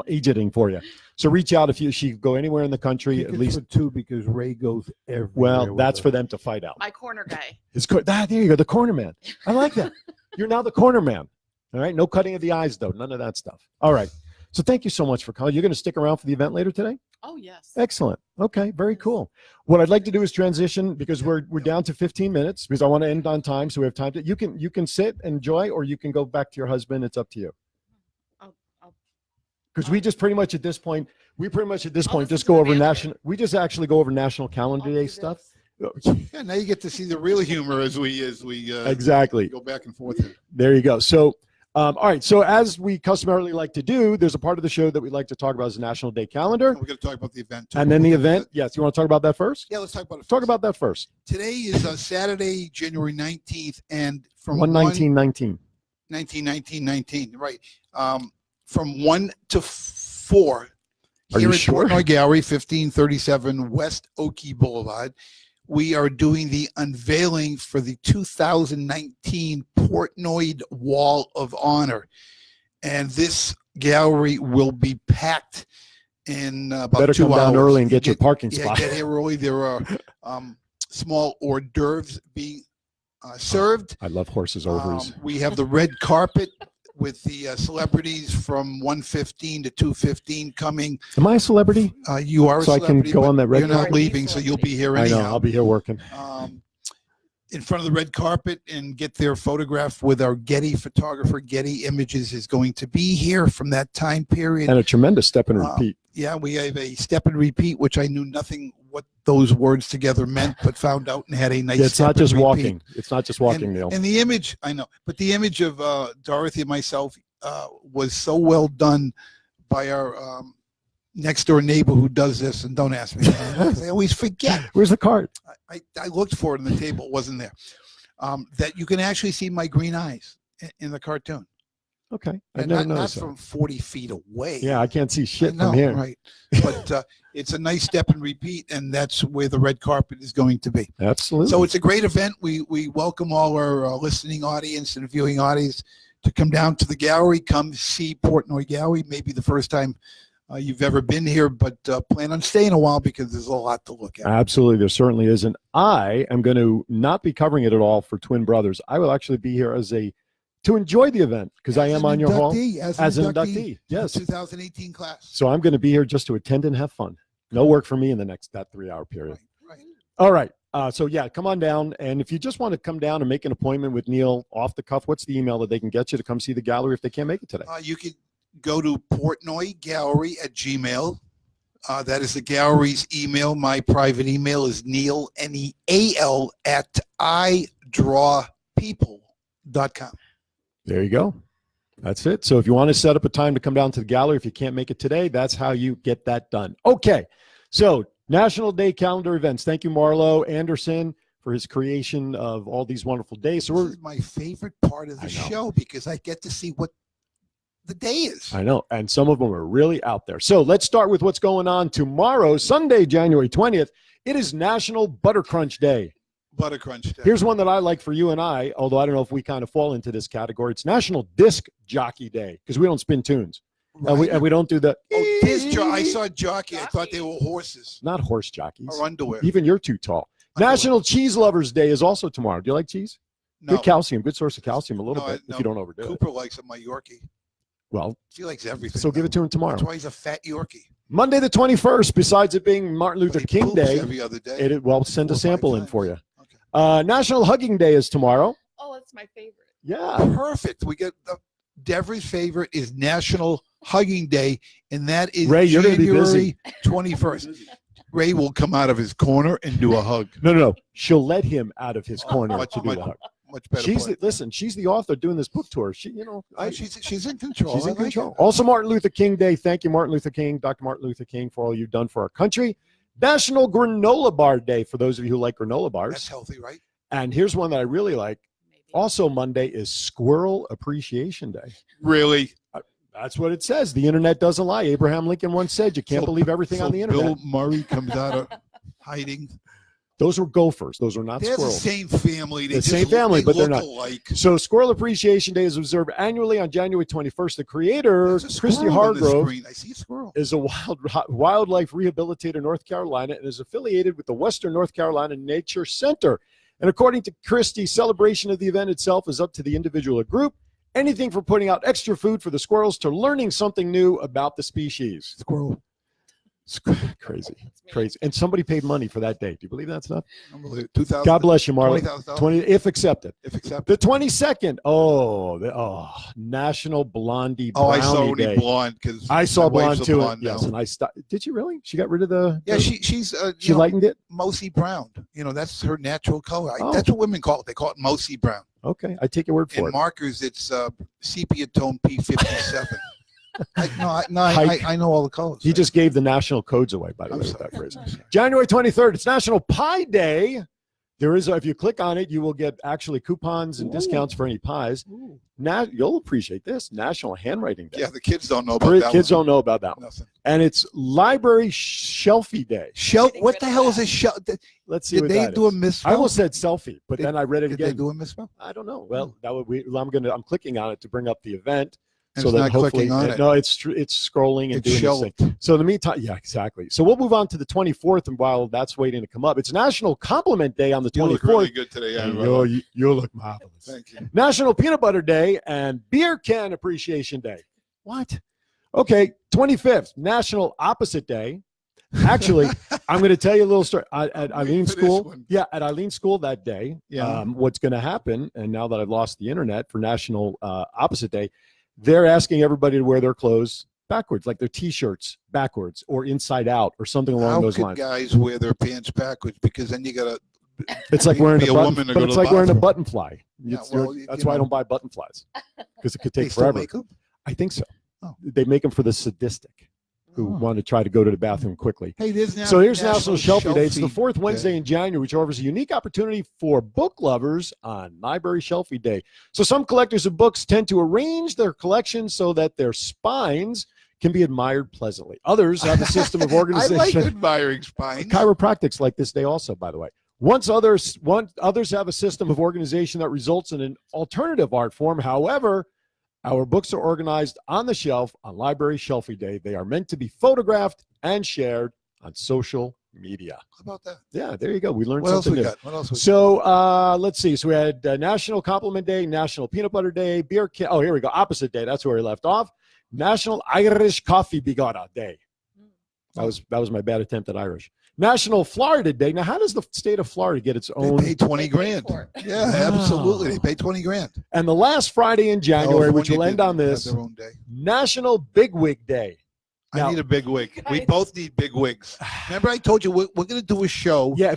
agenting for you. So reach out if she go anywhere in the country, Tickets at least. for two, because Ray goes everywhere. Well, with that's us. for them to fight out. My corner guy. There you go, the corner man. I like that. You're now the corner man. All right, no cutting of the eyes though, none of that stuff. All right. So thank you so much for calling. You're going to stick around for the event later today? Oh, yes. Excellent. Okay, very cool. What I'd like to do is transition because we're down to 15 minutes because I want to end on time so we have time to. You can sit, enjoy, or you can go back to your husband. It's up to you. Because we just pretty much at this point, just go over national. We just actually go over National Calendar Day stuff. Yeah, now you get to see the real humor as we Exactly. go back and forth here. There you go. So, all right. So as we customarily like to do, there's a part of the show that we like to talk about as a National Day calendar. And we're going to talk about the event too. And then the event. Yes. You want to talk about that first? Yeah, let's talk about it. Talk about that first. Today is Saturday, January 19th, and from 1919. 1919, right. From 1 to 4 Are here you at sure? Portnoy Gallery, 1537 West Oakey Boulevard. We are doing the unveiling for the 2019 Portnoy Wall of Honor. And this gallery will be packed in about Better 2 come hours. down early and get your parking Yeah, spot. get here early. There are small hors d'oeuvres being served. I love horses' ovaries. We have the red carpet with the celebrities from 1:15 to 2:15 coming. Am I a celebrity? You are a So I can celebrity, go but on that red you're not carpet? leaving, so you'll be here I know. anyhow. I'll be here working. In front of the red carpet and get their photograph with our Getty photographer. Getty Images is going to be here from that time period. And a tremendous step and repeat. Yeah, we have a step and repeat, which I knew nothing what those words together meant, but found out and had a nice. Yeah, it's step not and just repeat. walking. It's not just walking, Neil. And the image, I know, but the image of Dorothy and myself was so well done by our next door neighbor who does this. And don't ask me, because I always forget. Where's the card? I looked for it on the table, it wasn't there. That you can actually see my green eyes in the cartoon. Okay. I've And never not noticed from that. 40 feet away. Yeah, I can't see I shit know, from here. right? But it's a nice step and repeat, and that's where the red carpet is going to be. Absolutely. So it's a great event. We welcome all our listening audience and viewing audience to come down to the gallery, come see Portnoy Gallery. Maybe the first time you've ever been here, but plan on staying a while because there's a lot to look at. Absolutely. There certainly is. And I am going to not be covering it at all for Twin Brothers. I will actually be here to enjoy the event because I am on your hall as an inductee. Yes. 2018 class. So I'm going to be here just to attend and have fun. No work for me in that 3-hour period. Right. All right. So yeah, come on down. And if you just want to come down and make an appointment with Neil off the cuff, what's the email that they can get you to come see the gallery if they can't make it today? You could go to portnoygallery@gmail. That is the gallery's email. My private email is Neil, Neal, at idrawpeople.com. There you go. That's it. So if you want to set up a time to come down to the gallery, if you can't make it today, that's how you get that done. Okay. So National Day calendar events. Thank you, Marlo Anderson, for his creation of all these wonderful days. So This is my favorite part of the show because I get to see what the day is. I know. And some of them are really out there. So let's start with what's going on tomorrow, Sunday, January 20th. It is National Butter Crunch Day. Butter Crunch Day. Here's one that I like for you and I, although I don't know if we kind of fall into this category. It's National Disc Jockey Day because we don't spin tunes. Right. And we don't do the. Oh, I saw jockey. I thought they were horses Not horse jockeys. or underwear. Even you're too tall. Underwear. National Cheese Lovers Day is also tomorrow. Do you like cheese? No, Good calcium, good source of calcium a little No, bit no. if you don't overdo it. Cooper likes a my Yorkie. Well, He likes everything. so give it to him tomorrow. That's why he's a fat Yorkie. Monday the 21st, besides it being Martin Luther But he King poops Day, every other day. well, send a 4 or 5 sample in times. for you. Okay. National Hugging Day is tomorrow. Oh, that's my favorite. Yeah. Perfect. We get Devra's favorite is National Hugging Day, and that is Ray, you're gonna be January busy. 21st. Ray will come out of his corner and do a hug. No. She'll let him out of his corner much- to do much- the hug. Much better. Listen, she's the author doing this book tour. She's She's in control. She's I in like control. it. Also, Martin Luther King Day. Thank you, Martin Luther King, Dr. Martin Luther King, for all you've done for our country. National Granola Bar Day, for those of you who like granola bars. That's healthy, right? And here's one that I really like. Maybe. Also, Monday is Squirrel Appreciation Day. Really? That's what it says. The internet doesn't lie. Abraham Lincoln once said, you can't So- believe everything so on the internet. Bill Murray comes out of hiding. Those were gophers. Those were not They're the squirrels. same family. They The just same family, they but they're look not. alike. So Squirrel Appreciation Day is observed annually on January 21st. The creator, There's a Christy squirrel on the Hargrove, screen. I see a squirrel. is a wildlife rehabilitator in North Carolina and is affiliated with the Western North Carolina Nature Center. And according to Christy, celebration of the event itself is up to the individual or group. Anything from putting out extra food for the squirrels to learning something new about the species. Squirrel. It's crazy. Crazy. And somebody paid money for that date. Do you believe that stuff? Unbelievable. 2000. God bless you, Marlon. $20,000. 20 if accepted. If accepted. The 22nd. National Blondie Oh, Brownie I saw Day. only blonde because I saw blonde too. Blonde Yes, now. and I stopped. Did you really? She got rid of the. Yeah, the- she's she lightened it. Mousy brown. That's her natural color. Oh. That's what women call it. They call it mousy brown. Okay, I take your word for In it. markers, it's sepia tone P57. Hike. I know all the colors. He just gave the national codes away, by the I'm way, with sorry. that phrase. I'm sorry. January 23rd, it's National Pie Day. There is, if you click on it, you will get actually coupons and discounts for any pies. You'll appreciate this. National Handwriting Day. Yeah, the kids don't know about that. Kids one. don't know about that one. Nothing. And it's Library Shelfie Day. What the hell is a shelf? Let's see Did what they that do a is. misspell? I almost said selfie, but then I read it Did again. they do a misspell? I don't know. Well, that would I'm clicking on it to bring up the event. And So it's that not hopefully, clicking on it. no, it's scrolling and It's doing this shelved. thing. So in the meantime, yeah, exactly. So we'll move on to the 24th, and while that's waiting to come up, it's National Compliment Day on the 24th. You look really good today. You look marvelous. Thank you. National Peanut Butter Day and Beer Can Appreciation Day. What? Okay, 25th, National Opposite Day. Actually, I'm going to tell you a little story. At Eileen's for this school, one. at Eileen's school that day, Yeah. what's going to happen, and now that I've lost the internet for National Opposite Day, they're asking everybody to wear their clothes backwards, like their T-shirts backwards or inside out or something along How those could lines. guys wear their pants backwards? Because then you got to. It's like wearing be a a button, woman to but go it's to the like wearing a bathroom. button fly. Yeah, It's- well, that's you why I know. don't buy button flies because it could They take still forever. make them? I think so. Oh. They make them for the sadistic who Oh. want to try to go to the bathroom quickly. Hey, there's now. So here's National Shelfie Day. It's the fourth Day. Wednesday in January, which offers a unique opportunity for book lovers on Library Shelfie Day. So some collectors of books tend to arrange their collections so that their spines can be admired pleasantly. Others have a system of I organization. like admiring spines. Chiropractics like this day also, by the way. Others have a system of organization that results in an alternative art form. However, our books are organized on the shelf on Library Shelfie Day. They are meant to be photographed and shared on social media. How about that? Yeah, there you go. We learned What else something we new. got? What else we So let's see. So we had National Compliment Day, National Peanut Butter Day, Beer Can. Oh, here we go. Opposite day. That's where we left off. National Irish Coffee Bigada Day. That was my bad attempt at Irish. National Florida Day. Now, how does the state of Florida get its They own? pay 20 They pay grand. for it. Yeah, Wow. absolutely. They pay 20 grand. And the last Friday in January, which will California end on didn't have this, their own day. National Bigwig Day. Now- I need a big wig. We Guys. both need big wigs. Remember, I told you we're going to do a show. Yeah,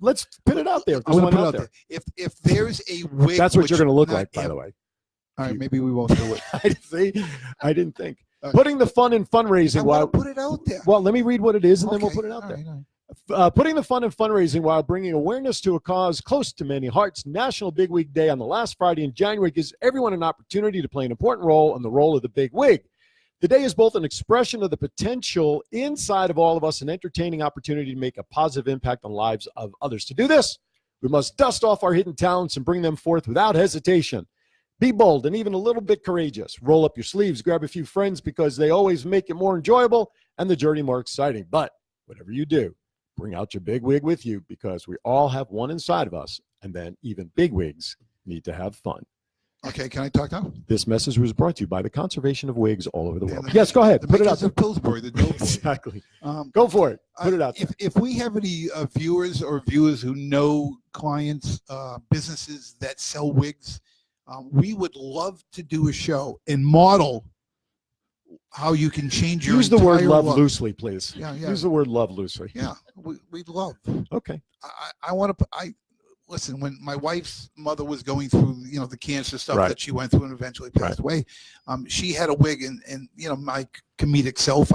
let's put it out there. If I'm there's going to one put it out there. If there's a wig, That's what you're going to look not like, by him- the way. All right, maybe we won't do it. I didn't think. Okay. Putting the fun in fundraising I while want to put it out there. well, let me read what it is, and then we'll Okay, put it out all there. right, all right. Putting the fun in fundraising while bringing awareness to a cause close to many hearts. National Big Wig Day on the last Friday in January gives everyone an opportunity to play an important role in the role of the big wig. The day is both an expression of the potential inside of all of us, an entertaining opportunity to make a positive impact on the lives of others. To do this, we must dust off our hidden talents and bring them forth without hesitation. Be bold and even a little bit courageous. Roll up your sleeves, grab a few friends because they always make it more enjoyable and the journey more exciting. But whatever you do, bring out your big wig with you because we all have one inside of us, and then even big wigs need to have fun. Okay, can I talk now? This message was brought to you by the conservation of wigs all over the world. Yeah, Yes, go ahead. The Put it out makers there. of Pillsbury, the dope boy. Exactly. Um, Go for it. Put it out there. If we have any viewers who know clients, businesses that sell wigs, we would love to do a show and model how you can change your Use the word entire love look. loosely, please. Yeah, yeah. Use the word love loosely. Yeah, we'd love. Okay. I want to. Listen. When my wife's mother was going through, the cancer stuff Right. that she went through and eventually passed away, she had a wig, and my comedic self,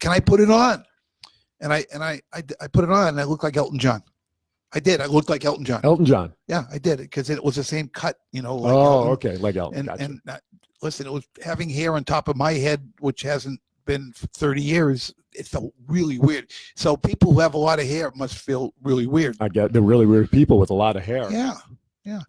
can I put it on? And I put it on, and I looked like Elton John. I did. I looked like Elton John. Elton John. Yeah, I did it because it was the same cut. Like Oh, Elton. okay. Like Elton. And Gotcha. and listen, it was having hair on top of my head, which hasn't been for 30 years. It felt really weird. So people who have a lot of hair must feel really weird. I get the really weird people with a lot of hair. Yeah.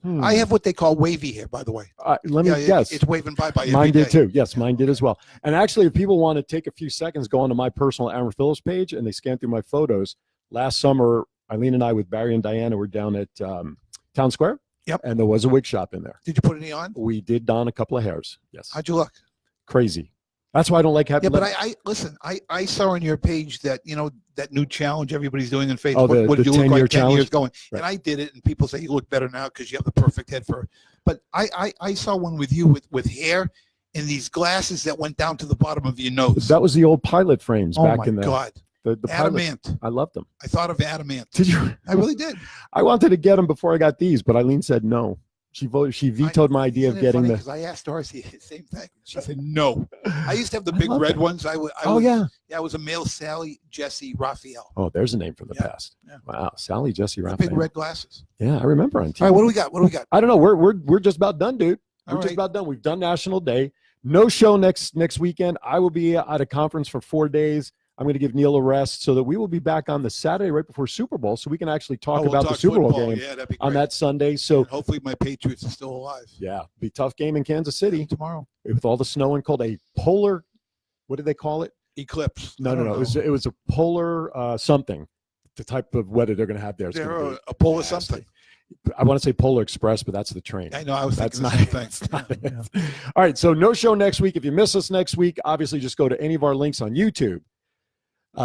Hmm. I have what they call wavy hair, by the way. Let me Yeah, guess. It's waving bye-bye every Mine did day. too. Yes, mine did as well. And actually, if people want to take a few seconds, go onto my personal Aaron Phillips page and they scan through my photos. Last summer, Eileen and I with Barry and Diana were down at Town Square. Yep. And there was a wig shop in there. Did you put any on? We did don a couple of hairs. Yes. How'd you look? Crazy. That's why I don't like having. Yeah, but I listen. I saw on your page that that new challenge everybody's doing on Facebook. Oh, what the did you look 10-year like 10 challenge? years going? Right. And I did it, and people say you look better now because you have the perfect head for. But I saw one with you with hair and these glasses that went down to the bottom of your nose. That was the old pilot frames Oh back my in the God. the pilots. Adamant. I loved them. I thought of adamant. Did you? I really did. I wanted to get them before I got these, but Eileen said no. She vetoed my idea of getting because I asked Darcy the same thing. She said no. I used to have the big love red that. ones. I was a male Sally, Jesse, Raphael. Oh, there's a name from the Yeah. past. Yeah. Wow, Sally, Jesse, The Raphael. big red glasses. Yeah, I remember on TV. All right, what do we got? What do we got? I don't know. We're just about done, dude. All We're just right. about done. We've done National Day. No show next weekend. I will be at a conference for 4 days. I'm going to give Neil a rest so that we will be back on the Saturday right before Super Bowl, so we can actually talk We'll about the Super Bowl football. game Yeah, that'd be on great. that Sunday. So And hopefully my Patriots are still alive. yeah, be a tough game in Kansas City Tomorrow. with all the snow and cold. A polar, what did they call it? Eclipse. No. I don't know. It was a polar something. The type of weather they're going to have there. Is They're gonna be a polar nasty. something. I want to say Polar Express, but that's the train. I know. I was That's thinking not, the same that's thing. not Yeah, it. yeah. All right, so no show next week. If you miss us next week, obviously just go to any of our links on YouTube.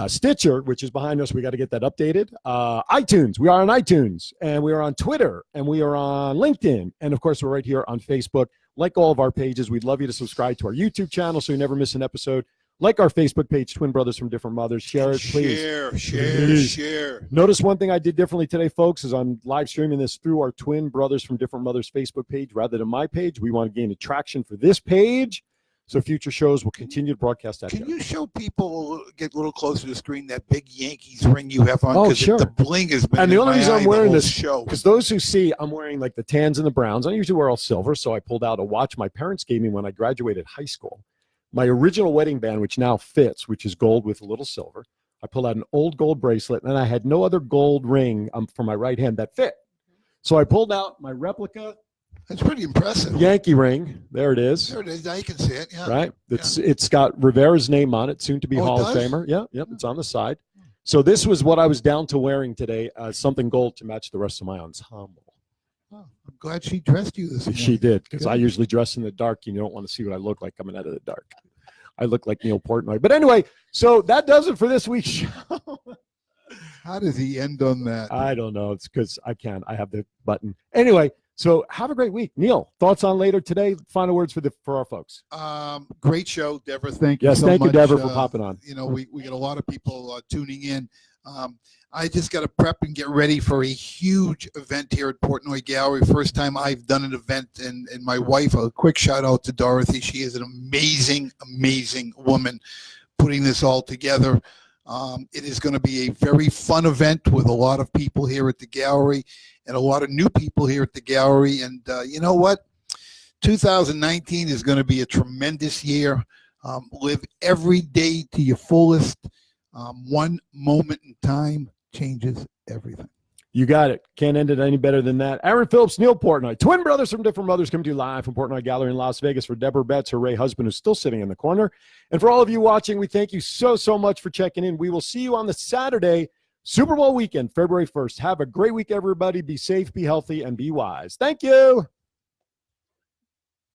Stitcher, which is behind us, we got to get that updated. iTunes, we are on iTunes, and we are on Twitter, and we are on LinkedIn, and of course, we're right here on Facebook. Like all of our pages, we'd love you to subscribe to our YouTube channel so you never miss an episode. Like our Facebook page, Twin Brothers from Different Mothers. Share it, please. Share. Notice one thing I did differently today, folks, is I'm live streaming this through our Twin Brothers from Different Mothers Facebook page rather than my page. We want to gain attraction for this page, so future shows will continue to broadcast that. Can show. you show people, get a little closer to the screen, that big Yankees ring you have on? Oh, 'Cause sure. The bling has been And the in only my reason I'm eye the wearing whole this- show. Because those who see, I'm wearing like the tans and the browns. I usually wear all silver, so I pulled out a watch my parents gave me when I graduated high school. My original wedding band, which now fits, which is gold with a little silver. I pulled out an old gold bracelet, and I had no other gold ring for my right hand that fit. So I pulled out my replica That's pretty impressive. Yankee ring. There it is. There it is. Now you can see it. Yeah. Right? It's got Rivera's name on it, soon to be Oh, it Hall of does? Famer. Yeah, yep, it's on the side. So this was what I was down to wearing today, something gold to match the rest of my ensemble. Oh, I'm glad she dressed you this morning. She did, because I Good. usually dress in the dark. You don't want to see what I look like coming out of the dark. I look like Neil Portnoy. But anyway, so that does it for this week's show. How does he end on that? I don't know. It's because I can't. I have the button. Anyway, so have a great week. Neil, thoughts on later today? Final words for our folks. Great show, Devra. Thank you Yes, so thank you, much. Devra, for popping on. You know, we get a lot of people tuning in. I just got to prep and get ready for a huge event here at Portnoy Gallery. First time I've done an event, and my wife, a quick shout out to Dorothy. She is an amazing, amazing woman putting this all together. It is going to be a very fun event with a lot of people here at the gallery and a lot of new people here at the gallery. And you know what? 2019 is going to be a tremendous year. Live every day to your fullest. One moment in time changes everything. You got it. Can't end it any better than that. Aaron Phillips, Neil Portnoy, Twin Brothers from Different Mothers, coming to you live from Portnoy Gallery in Las Vegas for Devra Betts, her Ray husband, who's still sitting in the corner. And for all of you watching, we thank you so much for checking in. We will see you on the Saturday, Super Bowl weekend, February 1st. Have a great week, everybody. Be safe, be healthy, and be wise. Thank you.